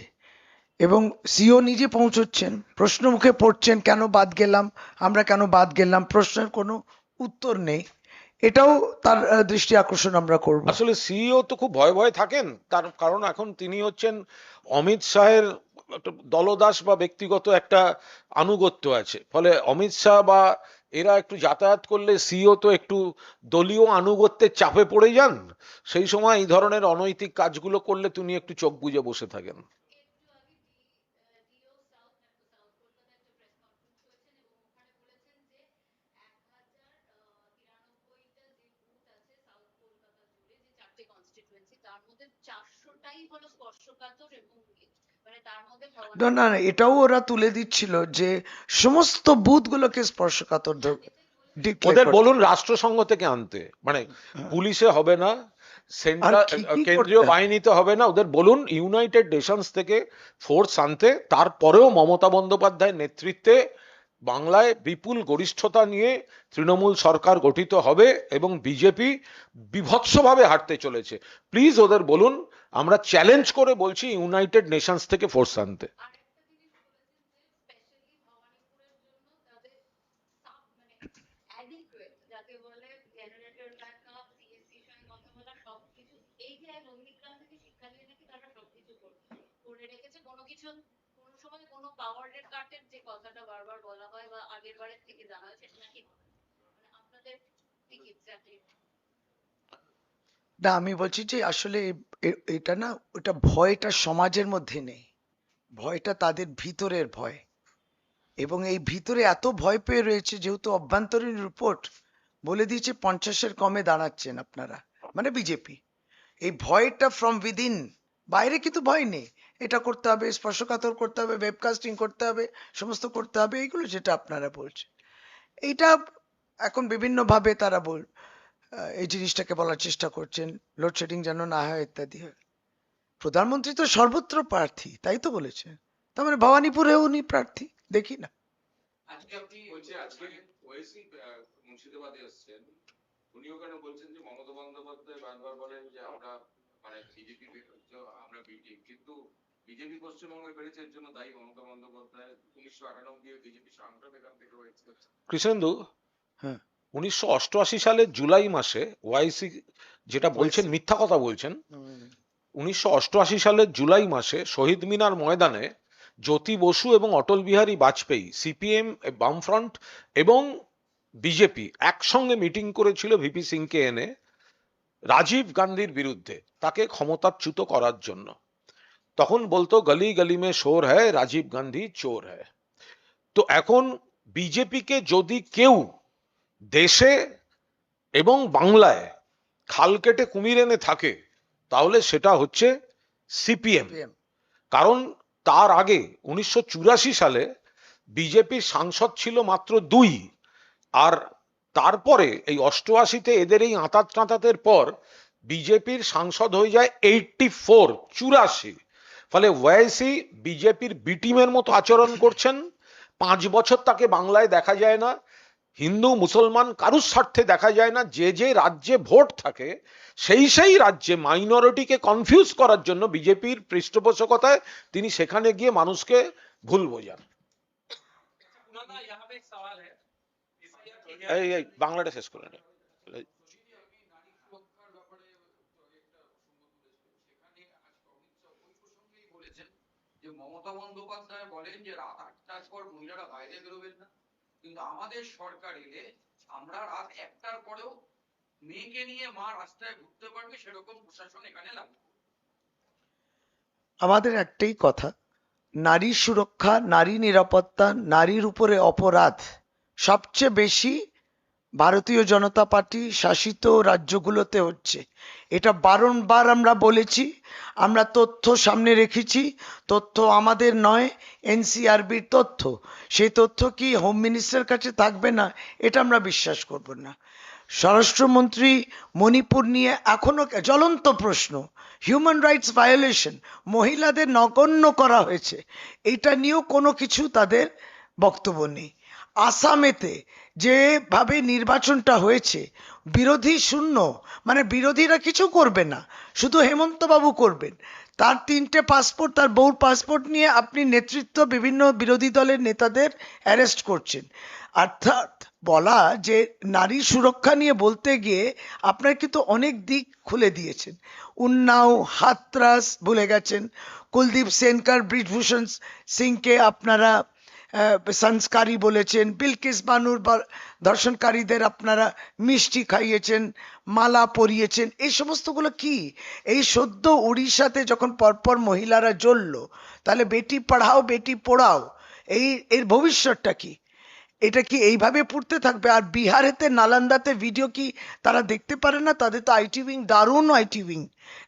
এবং সিও নিজে পৌঁছচ্ছেন, প্রশ্ন মুখে পড়ছেন, কেন বাদ গেলাম, আমরা কেন বাদ গেলাম, প্রশ্নের কোনো উত্তর নেই। এটাও তার দৃষ্টি আকর্ষণ আমরা করব। আসলে সিইও তো খুব ভয় ভয়ে থাকেন, তার কারণ এখন তিনি হচ্ছেন অমিত শাহের একটা দলদাস বা ব্যক্তিগত একটা আনুগত্য আছে। ফলে অমিত শাহ বা এরা একটু যাতায়াত করলে সিইও তো একটু দলীয় আনুগত্যের চাপে পড়ে যান। সেই সময় এই ধরনের অনৈতিক কাজগুলো করলে তিনি একটু চোখ বুজে বসে থাকেন। না না না, এটাও ওরা তুলে দিচ্ছিল যে সমস্ত বুথগুলোকে স্পর্শকাতর declare ওদের করতে। বলুন রাষ্ট্রসংঘ থেকে আনতে, মানে পুলিশে হবে না, সেন্ট্রাল আর কি কি কেন্দ্রীয় করতে? বাহিনীতে হবে না, ওদের বলুন ইউনাইটেড নেশনস থেকে ফোর্স আনতে। তারপরেও মমতা বন্দ্যোপাধ্যায়ের নেতৃত্বে বাংলায় বিপুল গরিষ্ঠতা নিয়ে তৃণমূল সরকার গঠিত হবে এবং বিজেপি বিভৎসভাবে হারতে চলেছে। প্লিজ ওদের বলুন, আমরা চ্যালেঞ্জ করে বলছি ইউনাইটেড নেশনস থেকে ফোর্স আনতে। না, আমি বলছি যে আসলে এটা না, ওটা ভয়টা সমাজের মধ্যে নেই, ভয়টা তাদের ভিতরের ভয়। এবং এই ভিতরে এত ভয় পেয়ে রয়েছে, যেহেতু অভ্যন্তরীণ রিপোর্ট বলে দিয়েছে 50-এর কমে দাঁড়াচ্ছেন আপনারা, মানে বিজেপি। এই ভয়টা ফ্রম উইদিন, বাইরে কিন্তু ভয় নেই। এটা করতে হবে, স্পর্শকাতর করতে হবে, ওয়েবকাস্টিং করতে হবে, সমস্ত করতে হবে, এইগুলো যেটা আপনারা বলছেন। এইটা এখন বিভিন্ন ভাবে তারা এই জিনিসটাকে বলার চেষ্টা করছেন, লোডশেডিং যেন না হয় ইত্যাদি হয়। প্রধানমন্ত্রী তো সর্বত্র প্রার্থী, তাই তো বলেছে। তার মানে ভবানীপুরেও উনি প্রার্থী, দেখি না। আজকে আপনি বলছে আজকে ওয়েসি মুর্শিদাবাদে এসছেন, উনি ওখানে বলছেন যে মমতা বন্দ্যোপাধ্যায় বারবার বলেন যে আমরা মানে বিজেপি আমরা বিজেপি, কিন্তু বিজেপি পশ্চিমবঙ্গে বেড়েছে এর জন্য দায়ী মমতা বন্দ্যোপাধ্যায়। 1998 বিজেপি সাংসদ এখান থেকে হয়েছে। কৃষ্ণেন্দু, হ্যাঁ, 1988 সালের জুলাই মাসে ওয়াইসি যেটা বলছেন মিথ্যা কথা বলছেন। 1988 সালের জুলাই মাসে শহীদ মিনার ময়দানে জ্যোতি বসু এবং অটল বিহারী বাজপেয়ী, সিপিএম, বামফ্রন্ট এবং বিজেপি একসঙ্গে মিটিং করেছিল ভিপি সিংকে এনে রাজীব গান্ধীর বিরুদ্ধে, তাকে ক্ষমতাচ্যুত করার জন্য। তখন বলতো গলি গলি মে শোর হ্যায়, রাজীব গান্ধী চোর হ্যায়। তো এখন বিজেপিকে যদি কেউ দেশে এবং বাংলায় খাল কেটে কুমির এনে থাকে তাহলে সেটা হচ্ছে সিপিএম। কারণ তার আগে 1984 সালে বিজেপির সাংসদ ছিল মাত্র 2, আর তারপরে এই 88-তে এদের এই আঁতাত টাঁতাতের পর বিজেপির সাংসদ হয়ে যায় 84। ফলে ওয়াইসি বিজেপির বি টিমের মতো আচরণ করছেন। 5 বছর তাকে বাংলায় দেখা যায় না, হিন্দু মুসলমান কারুর স্বার্থে দেখা যায় না। যে যে রাজ্যে ভোট থাকে সেই রাজ্যে মাইনরিটিকে কনফিউজ করার জন্য বিজেপির পৃষ্ঠপোষকতায় তিনি সেখানে গিয়ে মানুষকে ভুল বোঝান। कुणाल यहाँ पे एक सवाल है। এই বাংলাটা শেষ করে নে। বলেছেন যে মমতা বন্দ্যোপাধ্যায় বলেন যে রাত 8টার পর মহিলারা বাইরে বেরোবেন না, কিন্তু আমাদের সরকার এলে আমরা রাত 1টার পরেও মেয়েকে নিয়ে মা রাস্তায় ঘুরতে পারবে সেরকম প্রশাসন এখানে লাগবে। আমাদের একটাই কথা, নারী সুরক্ষা, নারী নিরাপত্তা, নারীর উপরে অপরাধ সবচেয়ে বেশি ভারতীয় জনতা পার্টি শাসিত রাজ্যগুলোতে হচ্ছে। এটা বারংবার আমরা বলেছি, আমরা তথ্য সামনে রেখেছি। তথ্য আমাদের নয়, এনসিআরবির তথ্য। সেই তথ্য কি হোম মিনিস্টারের কাছে থাকবে না? এটা আমরা বিশ্বাস করব না। স্বরাষ্ট্রমন্ত্রী মণিপুর নিয়ে এখনো জ্বলন্ত প্রশ্ন, হিউম্যান রাইটস ভায়োলেশন, মহিলাদের নগণ্য করা হয়েছে, এটা নিয়েও কোনো কিছু তাদের বক্তব্য নেই। আসামেতে যেভাবে নির্বাচনটা হয়েছে বিরোধী শূন্য, মানে বিরোধীরা কিছু করবে না, শুধু হেমন্ত বাবু করবেন। তার 3টে পাসপোর্ট, তার বউর পাসপোর্ট নিয়ে আপনি নেতৃত্ব বিভিন্ন বিরোধী দলের নেতাদের অ্যারেস্ট করছেন। অর্থাৎ বলা যে নারী সুরক্ষা নিয়ে বলতে গিয়ে আপনার কিন্তু অনেক দিক খুলে দিয়েছেন। উন্নাও, হাতরাস ভুলে গেছেন, কুলদীপ সেনকার, ব্রিজভূষণ সিংকে আপনারা সংস্কারী বলেছেন, বিলকিস বানুর ধর্ষণকারীদের আপনারা মিষ্টি খাইয়েছেন, মালা পরিয়েছেন। এই সমস্তগুলো কি? এই সদ্য উড়িষ্যাতে যখন পরপর মহিলারা জ্বলল, তাহলে বেটি পড়াও বেটি পড়াও, এর ভবিষ্যৎটা কি? এটা কি এইভাবে পড়তে থাকবে? আর বিহারেতে নালন্দাতে ভিডিও কি তারা দেখতে পারে না? তাদের তো আইটি উইং, দারুণ আইটি উইং,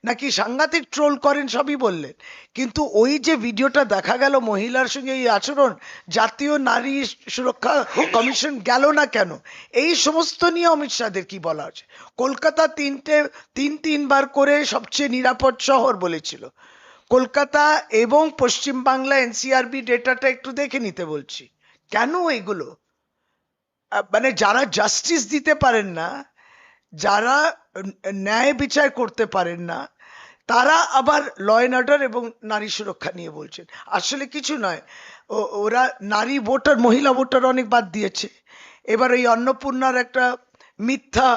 নাকি সাংঘাতিক ট্রোল করেন সবই বললেন। কিন্তু ওই যে ভিডিওটা দেখা গেল মহিলার সঙ্গে এই আচরণ, জাতীয় নারী সুরক্ষা কমিশন গেল না কেন? এই সমস্ত নিয়ে অমিত শাহদের কি বলা আছে? কলকাতা তিনবার করে সবচেয়ে নিরাপদ শহর বলেছিল। কলকাতা এবং পশ্চিমবাংলা এনসিআরবি ডেটাটা একটু দেখে নিতে বলছি। কেন এগুলো? মানে যারা জাস্টিস দিতে পারেন না, যারা ন্যায় বিচার করতে পারেন না, তারা আবার ল অ্যান্ড অর্ডার এবং নারী সুরক্ষা নিয়ে বলছেন। আসলে কিছু নয়, ওরা নারী ভোটার, মহিলা ভোটার অনেক বাদ দিয়েছে। এবার এই অন্নপূর্ণার একটা মিথ্যা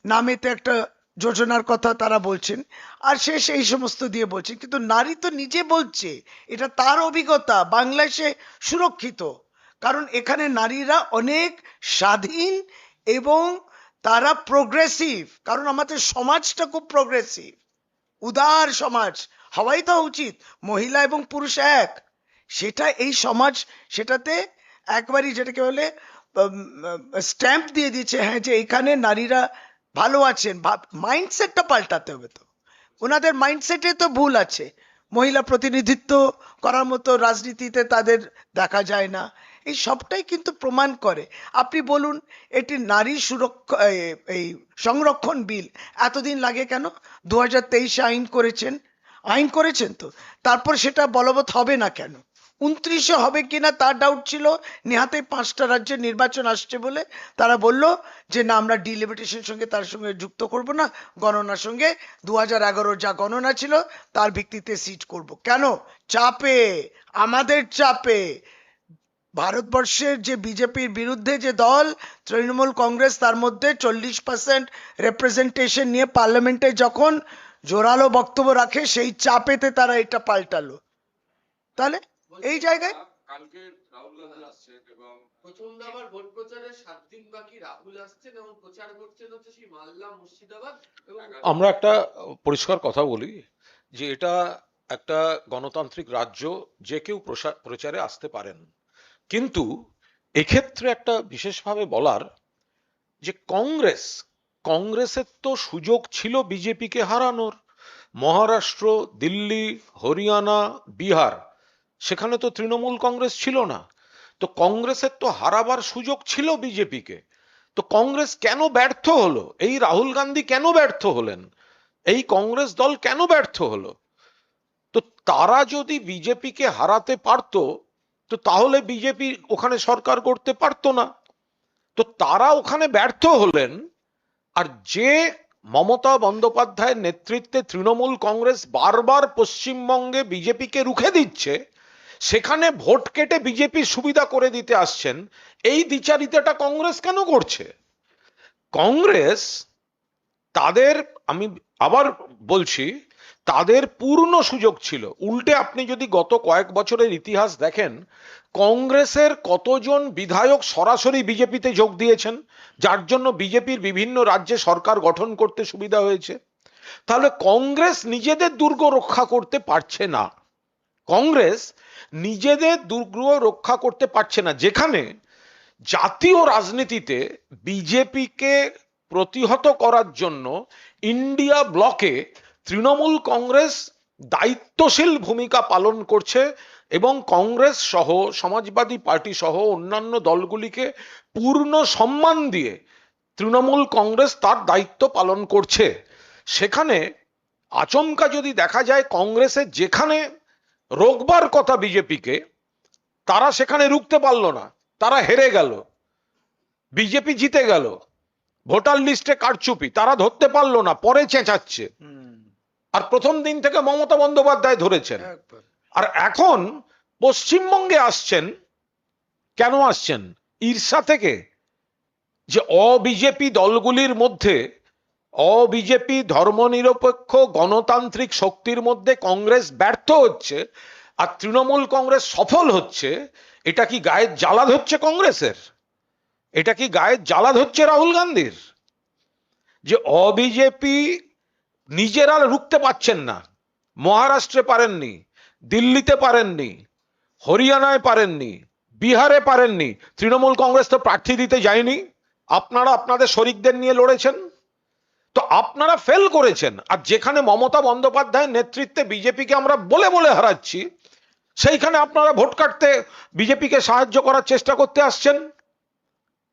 নামেতে একটা যোজনার কথা তারা বলছেন, আর সেই সমস্ত দিয়ে বলছেন। কিন্তু নারী তো নিজে বলছে, এটা তার অভিজ্ঞতা, বাংলায় সে সুরক্ষিত। কারণ এখানে নারীরা অনেক স্বাধীন এবং তারা প্রোগ্রেসিভ, কারণ আমাদের সমাজটা খুব প্রোগ্রেসিভ, উদার সমাজ হওয়াই তো উচিত। মহিলা এবং পুরুষ এক, সেটা এই সমাজ সেটাতে একবারই যেটাকে বলে স্ট্যাম্প দিয়ে দিচ্ছে, হ্যাঁ, যে এখানে নারীরা ভালো আছেন। মাইন্ডসেটটা পাল্টাতে হবে। তো ওনাদের মাইন্ডসেটে তো ভুল আছে। মহিলা প্রতিনিধিত্ব করার মতো রাজনীতিতে তাদের দেখা যায় না। এই সবটাই কিন্তু প্রমাণ করে। আপনি বলুন, এটি নারী সুরক্ষা, এই সংরক্ষণ বিল এতদিন লাগে কেন? 2023 আইন করেছেন, আইন করেছেন তো, তারপর সেটা বলবৎ হবে না কেন? 29-এ হবে কিনা তার ডাউট ছিল, নেহাতে 5টা রাজ্যের নির্বাচন আসছে বলে তারা বলল যে না, আমরা ডিলিমিটেশন সঙ্গে তার সঙ্গে যুক্ত করব না, গণনার সঙ্গে 2011 যা গণনা ছিল তার ভিত্তিতে সিট করব। কেন? চাপে, আমাদের চাপে। ভারতবর্ষের যে বিজেপির বিরুদ্ধে যে দল তৃণমূল কংগ্রেস, তার মধ্যে 40% রেপ্রেজেন্টেশন নিয়ে পার্লামেন্টে যখন জোরালো বক্তব্য রাখে, সেই চাপেতে তারা এটা পাল্টালো। তাহলে এই জায়গায় কালকে রাহুল গান্ধী আসছেন এবং প্রথম দফার ভোট প্রচারের 7 দিন বাকি, রাহুল আসছেন এবং প্রচার করছেন হচ্ছে সেই মালদা, মুর্শিদাবাদ এবং আমরা একটা পরিষ্কার কথা বলি যে এটা একটা গণতান্ত্রিক রাজ্য, যে কেউ প্রচারে আসতে পারেন, কিন্তু এক্ষেত্রে একটা বিশেষভাবে বলার যে কংগ্রেসের তো সুযোগ ছিল বিজেপিকে হারানোর। মহারাষ্ট্র, দিল্লি, হরিয়ানা, বিহার, সেখানে তো তৃণমূল কংগ্রেস ছিল না। তো কংগ্রেসের তো হারাবার সুযোগ ছিল বিজেপিকে। তো কংগ্রেস কেন ব্যর্থ হলো? এই রাহুল গান্ধী কেন ব্যর্থ হলেন? এই কংগ্রেস দল কেন ব্যর্থ হলো? তো তারা যদি বিজেপিকে হারাতে পারতো, তো তাহলে বিজেপি ওখানে সরকার করতে পারতো না। তো তারা ওখানে ব্যর্থ হলেন। আর যে মমতা বন্দ্যোপাধ্যায়ের নেতৃত্বে তৃণমূল কংগ্রেস বারবার পশ্চিমবঙ্গে বিজেপিকে রুখে দিচ্ছে, সেখানে ভোট কেটে বিজেপির সুবিধা করে দিতে আসছেন, এই দ্বিচারিতাটা কংগ্রেস কেন করছে? কংগ্রেস তাদের, আমি আবার বলছি, তাদের পূর্ণ সুযোগ ছিল। উল্টে আপনি যদি গত কয়েক বছরের ইতিহাস দেখেন, কংগ্রেসের কতজন বিধায়ক সরাসরি বিজেপিতে যোগ দিয়েছেন, যার জন্য বিজেপির বিভিন্ন রাজ্যে সরকার গঠন করতে সুবিধা হয়েছে। তাহলে কংগ্রেস নিজেদের দুর্গ রক্ষা করতে পারছে না। কংগ্রেস নিজেদের দুর্গ রক্ষা করতে পারছে না, যেখানে জাতীয় রাজনীতিতে বিজেপিকে প্রতিহত করার জন্য ইন্ডিয়া ব্লকে তৃণমূল কংগ্রেস দায়িত্বশীল ভূমিকা পালন করছে এবং কংগ্রেস সহ সমাজবাদী পার্টি সহ অন্যান্য দলগুলিকে পূর্ণ সম্মান দিয়ে তৃণমূল কংগ্রেস তার দায়িত্ব পালন করছে। সেখানে আচমকা যদি দেখা যায় কংগ্রেসের যেখানে রোকবার কথা বিজেপিকে, তারা সেখানে রুখতে পারল না, তারা হেরে গেল, বিজেপি জিতে গেল, ভোটার লিস্টে কারচুপি, তারা ধরতে পারলো না, পরে চেঁচাচ্ছে। আর প্রথম দিন থেকে মমতা বন্দ্যোপাধ্যায় ধরেছেন। একবার আর এখন পশ্চিমবঙ্গে আসছেন, কেন আসছেন? ঈর্ষা থেকে, যে অবিজেপি দলগুলির মধ্যে, অবিজেপি ধর্মনিরপেক্ষ গণতান্ত্রিক শক্তির মধ্যে কংগ্রেস ব্যর্থ হচ্ছে আর তৃণমূল কংগ্রেস সফল হচ্ছে। এটা কি গায়ের জ্বালা ধরছে কংগ্রেসের? এটা কি গায়ের জ্বালা ধরছে রাহুল গান্ধীর? যে অবিজেপি নিজেরা রুখতে পারছেন না। মহারাষ্ট্রে পারেননি, দিল্লিতে পারেননি, হরিয়ানায় পারেননি, বিহারে পারেননি। তৃণমূল কংগ্রেস তো প্রার্থী দিতে যায়নি, আপনারা আপনাদের শরিকদের নিয়ে লড়েছেন। তো আপনারা ফেল করেছেন। আর যেখানে মমতা বন্দ্যোপাধ্যায়ের নেতৃত্বে বিজেপিকে আমরা বলে বলে হারাচ্ছি, সেইখানে আপনারা ভোট কাটতে বিজেপিকে সাহায্য করার চেষ্টা করতে আসছেন।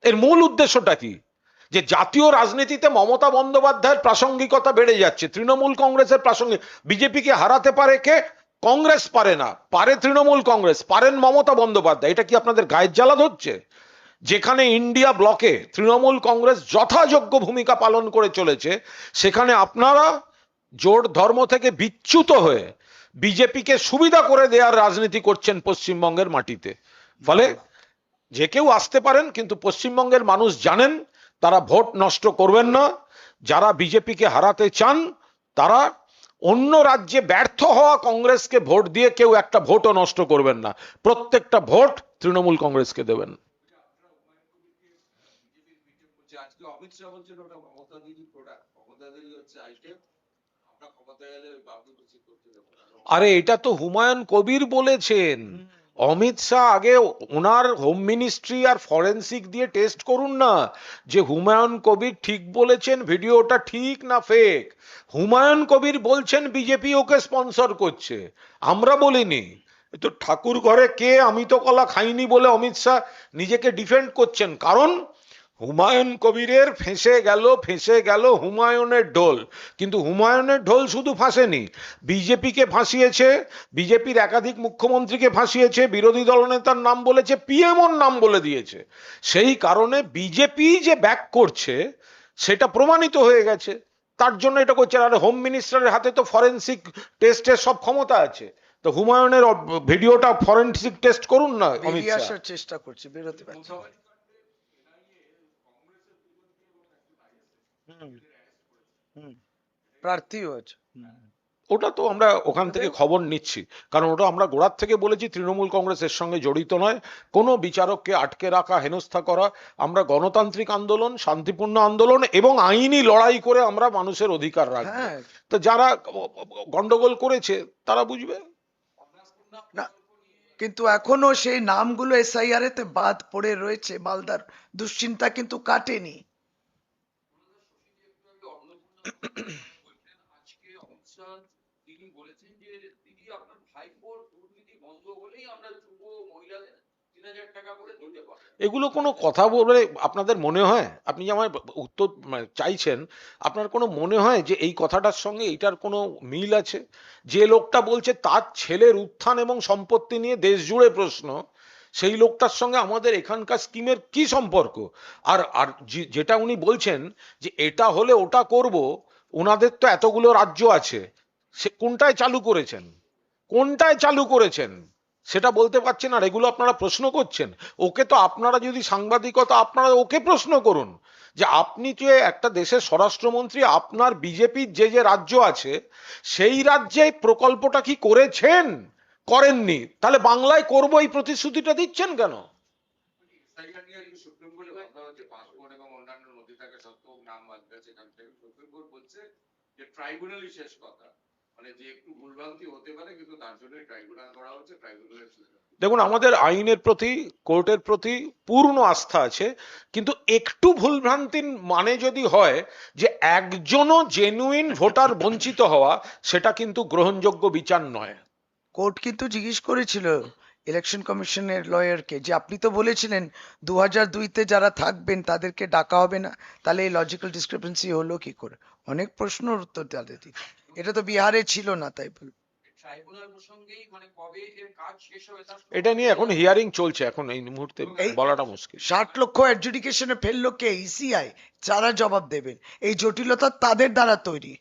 এর মূল উদ্দেশ্যটা কি? যে জাতীয় রাজনীতিতে মমতা বন্দ্যোপাধ্যায়ের প্রাসঙ্গিকতা বেড়ে যাচ্ছে, তৃণমূল কংগ্রেসের প্রাসঙ্গিক। বিজেপিকে হারাতে পারে কে? কংগ্রেস পারে না, পারে তৃণমূল কংগ্রেস, পারেন মমতা বন্দ্যোপাধ্যায়। এটা কি আপনাদের গায়ের জ্বালা ধরছে? যেখানে ইন্ডিয়া ব্লকে তৃণমূল কংগ্রেস যথাযোগ্য ভূমিকা পালন করে চলেছে, সেখানে আপনারা জোট ধর্ম থেকে বিচ্যুত হয়ে বিজেপিকে সুবিধা করে দেওয়ার রাজনীতি করছেন পশ্চিমবঙ্গের মাটিতে। ফলে যে কেউ আসতে পারেন, কিন্তু পশ্চিমবঙ্গের মানুষ জানেন তারা ভোট নষ্ট করবেন না। যারা বিজেপিকে হারাতে চান তারা অন্য রাজ্যে ব্যর্থ হওয়া কংগ্রেসকে ভোট দিয়ে কেউ একটা ভোটও নষ্ট করবেন না। প্রত্যেকটা ভোট তৃণমূল কংগ্রেসকে দেবেন। আজকে অমিত শাহ বলছেন ওটা মমতা দিদির প্রোডাক্ট, মমতা দিদি হচ্ছে আইটেম, আমরা ক্ষমতা গেলে বাবু কিছু করতে দেবো না। আরে এটা তো হুমায়ুন কবির বলেছেন। অমিত শাহ আগে ওনার হোম মিনিস্ট্রি আর ফরেন্সিক দিয়ে টেস্ট করুন না যে হুমায়ুন কবির ঠিক বলেছেন, ভিডিওটা ঠিক না ফেক। হুমায়ুন কবির বলছেন বিজেপি ওকে স্পন্সর করছে, আমরা বলিনি। তো ঠাকুর ঘরে কে আমি তো কলা খাইনি বলে অমিত শাহ নিজেকে ডিফেন্ড করছেন। কারণ হুমায়ুন কবিরের ফেঁসে গেল হুমায়ুনের ঢোল, কিন্তু হুমায়ুনের ঢোল শুধু ফাঁসেনি, বিজেপিকে ফাঁসিয়েছে, বিজেপির একাধিক মুখ্যমন্ত্রীকে ফাঁসিয়েছে, বিরোধী দলনেতার নাম বলেছে, পিএমওর নাম বলে দিয়েছে। সেই কারণে বিজেপি যে ব্যাক করছে সেটা প্রমাণিত হয়ে গেছে, তার জন্য এটা করছে। আর হোম মিনিস্টারের হাতে তো ফরেনসিক টেস্টের সব ক্ষমতা আছে, তো হুমায়ুনের ভিডিওটা ফরেনসিক টেস্ট করুন না অমিত বেরিয়ে শাহ। আসার চেষ্টা করছে, বেরোতে পারছে না। হুম, হুম, প্রার্থীও আছে। ওটা তো আমরা ওখান থেকে খবর নিচ্ছি, কারণ ওটা আমরা গোড়ার থেকে বলেছি তৃণমূল কংগ্রেসের সঙ্গে জড়িত নয়। কোনো বিচারককে আটকে রাখা, হেনস্থা করা, আমরা গণতান্ত্রিক আন্দোলন, শান্তিপূর্ণ আন্দোলন এবং আইনি লড়াই করে আমরা মানুষের অধিকার রাখবো। হ্যাঁ, তো যারা গন্ডগোল করেছে তারা বুঝবে। না, কিন্তু এখনো সেই নামগুলো এসআইআর এতে বাদ পড়ে রয়েছে, মালদার দুশ্চিন্তা কিন্তু কাটেনি। আজকে অমিত শাহ তিনি বলেছেন যে দিদি আপনার ভাইপোর দুর্নীতি বন্ধ হলেই আমরা যুব মহিলাদের 3,000 টাকা করে দিতে পারবো। এগুলো কোনো কথা বলে আপনাদের মনে হয়, আপনি যে আমার উত্তর চাইছেন, আপনার কোনো মনে হয় যে এই কথাটার সঙ্গে এটার কোনো মিল আছে? যে লোকটা বলছে তার ছেলের উত্থান এবং সম্পত্তি নিয়ে দেশ জুড়ে প্রশ্ন, সেই লোকটার সঙ্গে আমাদের এখানকার স্কিমের কি সম্পর্ক? আর আর যেটা উনি বলছেন যে এটা হলে ওটা করব, ওনাদের তো এতগুলো রাজ্য আছে, সে কোনটায় চালু করেছেন, কোনটায় চালু করেছেন সেটা বলতে পারছেন, আর এগুলো আপনারা প্রশ্ন করছেন। ওকে তো আপনারা যদি সাংবাদিকতা, আপনারা ওকে প্রশ্ন করুন যে আপনি যে একটা দেশের স্বরাষ্ট্রমন্ত্রী, আপনার বিজেপির যে যে রাজ্য আছে সেই রাজ্যে প্রকল্পটা কি করেছেন? করেননি, তাহলে বাংলায় করবো এই প্রতিশ্রুতিটা দিচ্ছেন কেন? এসআইআর নিয়ে আজকে সুপ্রিম কোর্টে কথা হচ্ছে, পাসপোর্ট এবং অন্যান্য নথি থাকা সত্ত্বেও নাম বাদ গেছে। এখান থেকে সুপ্রিম কোর্ট বলছে যে ট্রাইব্যুনালই শেষ কথা, মানে যে একটু ভুলভ্রান্তি হতে পারে কিন্তু তার জন্য ট্রাইব্যুনাল করা হচ্ছে, ট্রাইব্যুনালের দেখুন, আমাদের আইনের প্রতি, কোর্টের প্রতি পূর্ণ আস্থা আছে, কিন্তু একটু ভুলভ্রান্তির মানে যদি হয় যে একজনও জেনুইন ভোটার বঞ্চিত হওয়া, সেটা কিন্তু গ্রহণযোগ্য বিচার নয়। কোর্ট কিন্তু জিজ্ঞেস করেছিল ইলেকশন কমিশনের লয়ারকে যে আপনি তো বলেছিলেন 2002-তে যারা থাকবেন তাদেরকে ডাকা হবে না, তাহলে এই লজিক্যাল ডিসক্রিপেন্সি হলো কি করে? অনেক প্রশ্নের উত্তর তাদের দিতে। এটা তো বিহারে ছিল না, তাই বল। ট্রাইব্যুনাল প্রসঙ্গেই মানে কবে এর কাজ শেষ হবে তার এটা নিয়ে এখন হিয়ারিং চলছে, এখন এই মুহূর্তে বলাটা মুশকিল। 60 লক্ষ অ্যাডজুডিকেশনে ফেললো কে? ইসিআই। যারা জবাব দেবেন, এই জটিলতা তাদের দ্বারা তৈরি।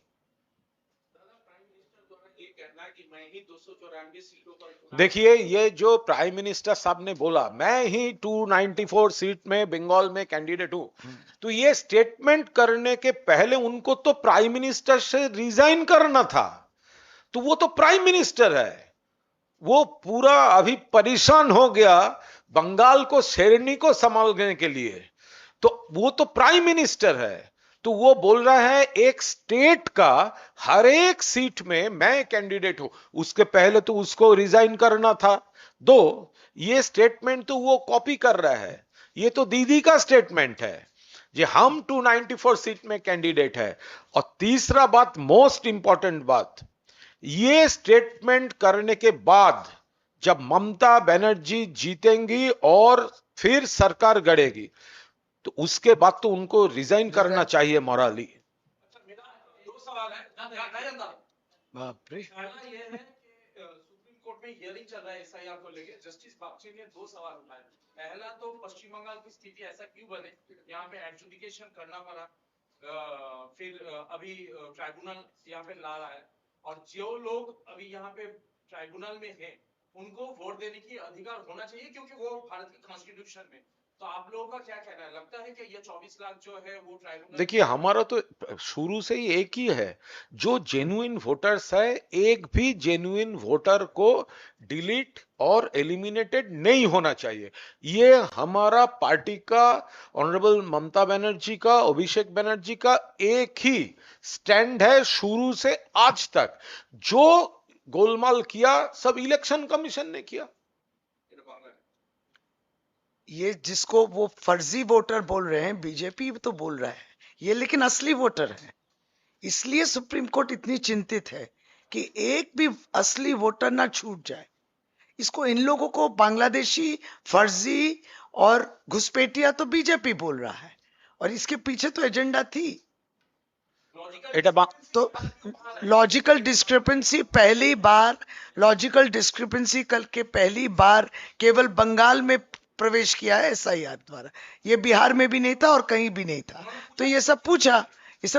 देखिए, ये जो प्राइम मिनिस्टर साहब ने बोला मैं ही 294 सीट में बंगाल में कैंडिडेट हूं, तो ये स्टेटमेंट करने के पहले उनको तो प्राइम मिनिस्टर से रिजाइन करना था। तो वो तो प्राइम मिनिस्टर है, वो पूरा अभी परेशान हो गया बंगाल को, शेरनी को संभालने के लिए, तो वो तो प्राइम मिनिस्टर है। तो वो बोल रहा है एक स्टेट का हर एक सीट में मैं कैंडिडेट हूं, उसके पहले तो उसको रिजाइन करना था। दो, ये स्टेटमेंट तो वो कॉपी कर रहा है, ये तो दीदी का स्टेटमेंट है जे हम 294 सीट में कैंडिडेट है। और तीसरा बात, मोस्ट इंपॉर्टेंट बात, ये स्टेटमेंट करने के बाद जब ममता बनर्जी जीतेंगी और फिर सरकार गढ़ेगी, तो उसके बाद तो उनको रिजाइन करना चाहिए मॉरली। मेरा दो सवाल है। बाप रे। पहला ये है कि सुप्रीम कोर्ट में हियरिंग चल रहा है एसआईआर को लेके। जस्टिस बागची ने दो सवाल उठाए। पहला तो पश्चिम बंगाल की स्थिति ऐसा क्यों बने, यहाँ पे एडजुडिकेशन करना पड़ा, फिर अभी ट्राइब्यूनल यहाँ पे ला रहा है, और जो लोग अभी यहाँ पे ट्राइब्यूनल में हैं उनको वोट देने की अधिकार होना चाहिए क्योंकि वो भारत के कॉन्स्टिट्यूशन में। तो आप लोगों का क्या कहना है, लगता है कि ये 24 लाख जो है वो ट्राइब्यूनल? देखिए, हमारा तो शुरू से ही एक ही है, जो जेन्युइन वोटर्स है, एक भी जेन्युइन वोटर को डिलीट और एलिमिनेटेड नहीं होना चाहिए। ये हमारा पार्टी का, ऑनरेबल ममता बनर्जी का, अभिषेक बनर्जी का एक ही स्टैंड है शुरू से आज तक। जो गोलमाल किया सब इलेक्शन कमीशन ने किया। ये जिसको वो फर्जी वोटर बोल रहे हैं, बीजेपी तो बोल रहा है ये, लेकिन असली वोटर है। इसलिए सुप्रीम कोर्ट इतनी चिंतित है कि एक भी असली वोटर ना छूट जाए। इसको, इन लोगों को बांग्लादेशी, फर्जी और घुसपैठिया तो बीजेपी बोल रहा है, और इसके पीछे तो एजेंडा थी। এটা तो लॉजिकल डिस्क्रिपेंसी कल के पहली बार केवल बंगाल में प्रवेश किया है एसआईआर द्वारा, ये बिहार में भी नहीं था और कहीं भी नहीं था। तो ये सब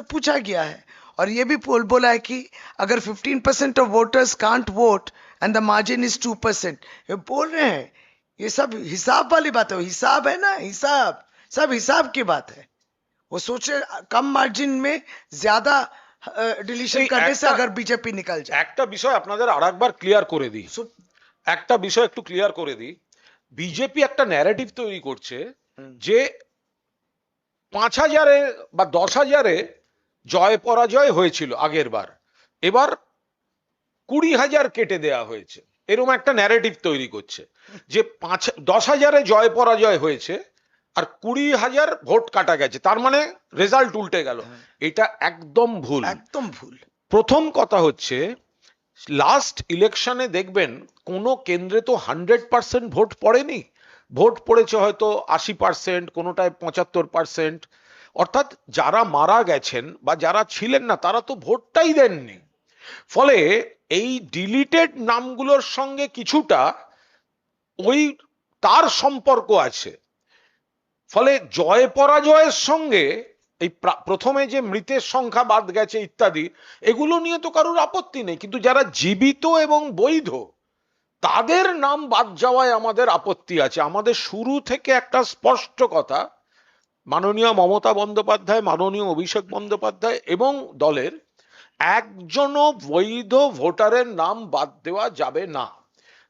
पूछा गया है, और ये भी बोला है कि अगर 15% of voters can't vote and the margin is 2%, ये बोल रहे हैं, ये सब हिसाब वाली बात है, हिसाब है ना, हिसाब, सब हिसाब की बात है। वो सोचे कम मार्जिन में ज्यादा डिलीशन नहीं, करने से একটা- अगर बीजेपी निकल जाए। একটা বিষয় আপনাদের আরেকবার ক্লিয়ার করে দিই, सो- একটা বিষয় একটু ক্লিয়ার করে দিই। বিজেপি একটা ন্যারেটিভ তৈরি করছে হুম। যে 5,000-এ বা 10,000-এ জয় পরাজয় হয়েছিল আগের বার, এবার 20,000 কেটে দেয়া হয়েছে, এরকম একটা ন্যারেটিভ তৈরি করছে যে 10,000-এ জয় পরাজয় হয়েছে আর 20,000 ভোট কাটা গেছে, তার মানে রেজাল্ট উল্টে গেল। এটা একদম ভুল। एकदम भूल। প্রথম কথা হচ্ছে, লাস্ট ইলেকশনে দেখবেন কোন কেন্দ্রে তো 100% ভোট পড়েনি, ভোট পড়েছে হয়তো 80%, কোনোটায় 75%। অর্থাৎ যারা মারা গেছেন বা যারা ছিলেন না তারা তো ভোটটাই দেননি। ফলে এই ডিলিটেড নামগুলোর সঙ্গে কিছুটা ওই তার সম্পর্ক আছে। ফলে জয় পরাজয়ের সঙ্গে এই প্রথমে যে মৃতের সংখ্যা বাদ গেছে ইত্যাদি, এগুলো নিয়ে তো কারোর আপত্তি নেই, কিন্তু যারা জীবিত এবং বৈধ তাদের নাম বাদ যাওয়ায় আমাদের আপত্তি আছে। আমাদের শুরু থেকে একটা স্পষ্ট কথা, মাননীয় মমতা বন্দ্যোপাধ্যায়, মাননীয় অভিষেক বন্দ্যোপাধ্যায় এবং দলের একজনও বৈধ ভোটারের নাম বাদ দেওয়া যাবে না।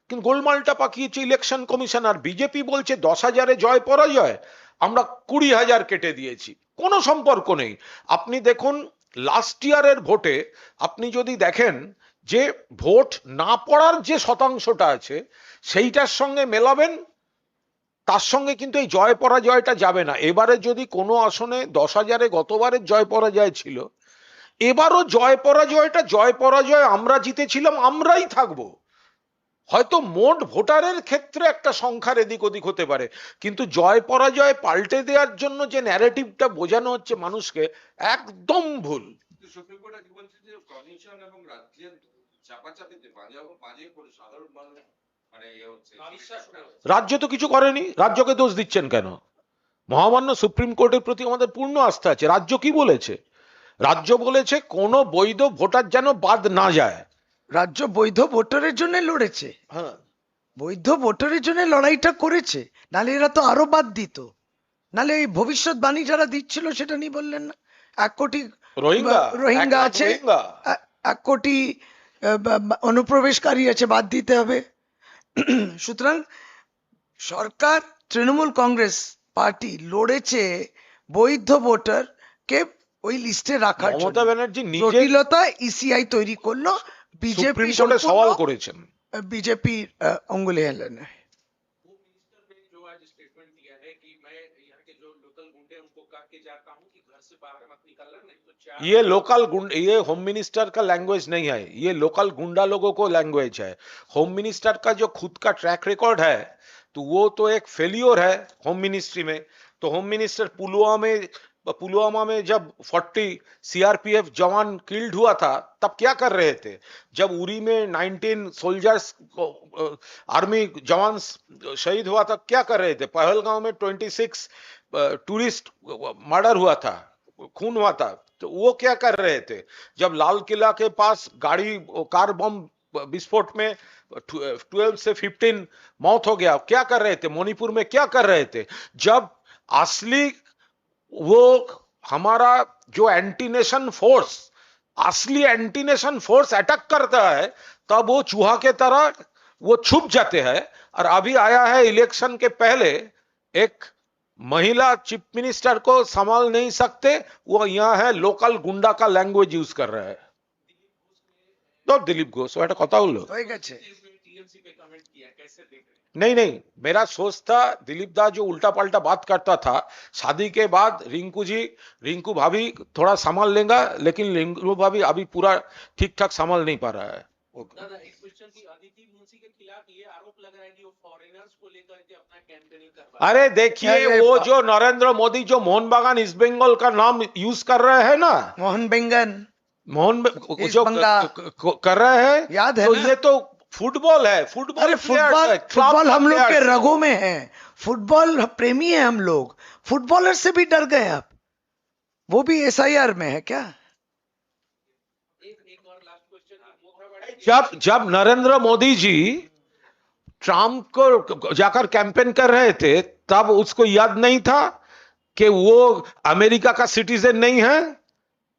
কিন্তু গোলমালটা পাকিয়েছে ইলেকশন কমিশন, আর বিজেপি বলছে 10,000-এ জয় পরাজয়, আমরা 20,000 কেটে দিয়েছি। কোনো সম্পর্ক নেই। আপনি দেখুন লাস্ট ইয়ারের ভোটে, আপনি যদি দেখেন যে ভোট না পড়ার যে শতাংশটা আছে সেইটার সঙ্গে মেলাবেন, তার সঙ্গে কিন্তু এই জয় পরাজয়টা যাবে না। এবারে যদি কোনো আসনে 10,000-এ গতবারের জয় পরাজয় ছিল, এবারও জয় পরাজয় আমরা জিতেছিলাম, আমরাই থাকবো। হয়তো মোট ভোটারের ক্ষেত্রে একটা সংখ্যার এদিক ওদিক হতে পারে, কিন্তু জয় পরাজয় পাল্টে দেওয়ার জন্য যে ন্যারেটিভটা বোঝানো হচ্ছে মানুষকে, একদম ভুল। সুপ্রিম কোর্ট আজকে বলছে যে কমিশন এবং রাজ্যের চাপাচাপিতে বাজে করে সাধারণ মানুষ মানে হচ্ছে বিশ্বাস করে। রাজ্য তো কিছু করেনি, রাজ্যকে দোষ দিচ্ছেন কেন? মহামান্য সুপ্রিম কোর্টের প্রতি আমাদের পূর্ণ আস্থা আছে। রাজ্য কি বলেছে? রাজ্য বলেছে কোনো বৈধ ভোটার যেন বাদ না যায়। রাজ্য বৈধ ভোটারের জন্য লড়েছে, হ্যাঁ, বৈধ ভোটারের জন্য লড়াইটা করেছে, নালে এরা তো আরো বাদ দিত। নালে এই ভবিষ্যৎবাণী যারা দিচ্ছিল সেটা নিয়ে বললেন না, 1 কোটি রোহিঙ্গা আছে, 1 কোটি অনুপ্রবেশকারী আছে, বাদ দিতে হবে। সুতরাং সরকার, তৃণমূল কংগ্রেস পার্টি লড়েছে বৈধ ভোটার কে ওই লিস্টে রাখার জন্য। মমতা ব্যানার্জি নিজে জটিলতা ইসিআই তৈরি করলো, বিজেপি সুপ্রিম কোর্টে সওয়াল করেছেন। बीजेपी अंगुली हेलन है। होम मिनिस्टर ने जो आज स्टेटमेंट दिया है कि मैं यहाँ के जो लोकल गुंडे हैं उनको कह के जाता हूँ कि घर से बाहर मत निकलना, नहीं तो ये होम मिनिस्टर का लैंग्वेज नहीं है, ये लोकल गुंडा लोगों को लैंग्वेज है। होम मिनिस्टर का जो खुद का ट्रैक रिकॉर्ड है तो वो तो एक फेलियर है होम मिनिस्ट्री में। तो होम मिनिस्टर पुलवामा में जब 40 सीआरपीएफ जवान किल्ड हुआ था तब क्या कर रहे थे? जब उरी में 19 सोल्जर्स आर्मी जवान शहीद हुआ था क्या कर रहे थे? पहलगांव में 26 टूरिस्ट मर्डर हुआ था, खून हुआ था, तो वो क्या कर रहे थे? जब लाल किला के पास कार बम विस्फोट में 12 से 15 मौत हो गया, क्या कर रहे थे? मणिपुर में क्या कर रहे थे? जब असली वो हमारा जो एंटी नेशन फोर्स अटैक करता है तब वो चूहा के तरह वो छुप जाते हैं। और अभी आया है इलेक्शन के पहले एक महिला चीफ मिनिस्टर को संभाल नहीं सकते, वो यहाँ है लोकल गुंडा का लैंग्वेज यूज कर रहा है। तो दिलीप घोष वो कथा बोलो হয়ে গেছে। टीएमसी पे कमेंट किया, कैसे देख रहे हैं? नहीं, मेरा सोच था दिलीप दा जो उल्टा पल्टा बात करता था, शादी के बाद रिंकू भाभी थोड़ा संभाल लेगा, लेकिन रिंकू भाभी अभी पूरा ठीक ठाक संभाल नहीं पा रहा है। दादा एक क्वेश्चन की अदिति मुंशी के खिलाफ ये आरोप लग रहा है कि वो फॉरेनर्स को लेकर के अपना कैंपेनिंग करवा अरे देखिए अरे वो बा- जो नरेंद्र मोदी जो मोहन बागान ईस्ट बंगाल का नाम यूज कर रहे हैं ना, मोहन बेंगन मोहन ईस्ट जो बंगाल। कर रहे हैं, याद है तो ना? ये तो फुटबॉल है, फुटबॉल अरे players फुटबॉल है, club फुटबॉल हम लोग के players है। रगों में है, फुटबॉल प्रेमी है हम लोग, फुटबॉलर से भी डर गए आप। वो भी एसआईआर में है क्या? एक और लास्ट क्वेश्चन जब नरेंद्र मोदी जी ट्रम्प को जाकर कैंपेन कर रहे थे, तब उसको याद नहीं था कि वो अमेरिका का सिटीजन नहीं है?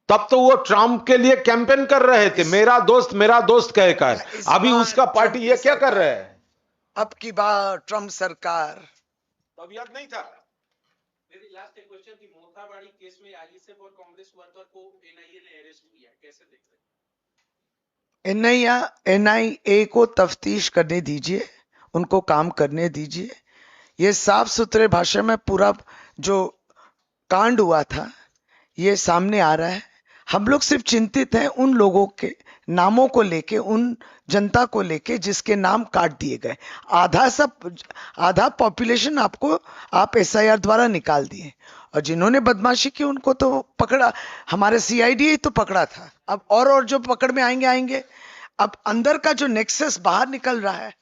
तब तो वो ट्रम्प के लिए कैंपेन कर रहे थे, मेरा दोस्त कहकर। इस अभी बार उसका पार्टी ट्रम्प ये की क्या कर सरकार- रहे हैं? अब की बार ट्रम्प सरकार। तब याद नहीं था। मेरी लास्ट एक क्वेश्चन थी, मोथाबाड़ी केस में आईएसएफ और कांग्रेस वर्कर को एनआईए ने अरेस्ट किया, कैसे देख रहे हैं? एनआईए को तफ्तीश करने दीजिए, उनको काम करने दीजिए। ये साफ सुथरे भाषा में पूरा जो कांड हुआ था ये सामने आ रहा है। हम लोग सिर्फ चिंतित हैं उन लोगों के नामों को लेके, उन जनता को लेके जिसके नाम काट दिए गए। आधा पॉपुलेशन आप एसआईआर द्वारा निकाल दिए, और जिन्होंने बदमाशी की उनको तो पकड़ा, हमारे सीआईडी तो पकड़ा था। अब और जो पकड़ में आएंगे। अब अंदर का जो नेक्सस बाहर निकल रहा है,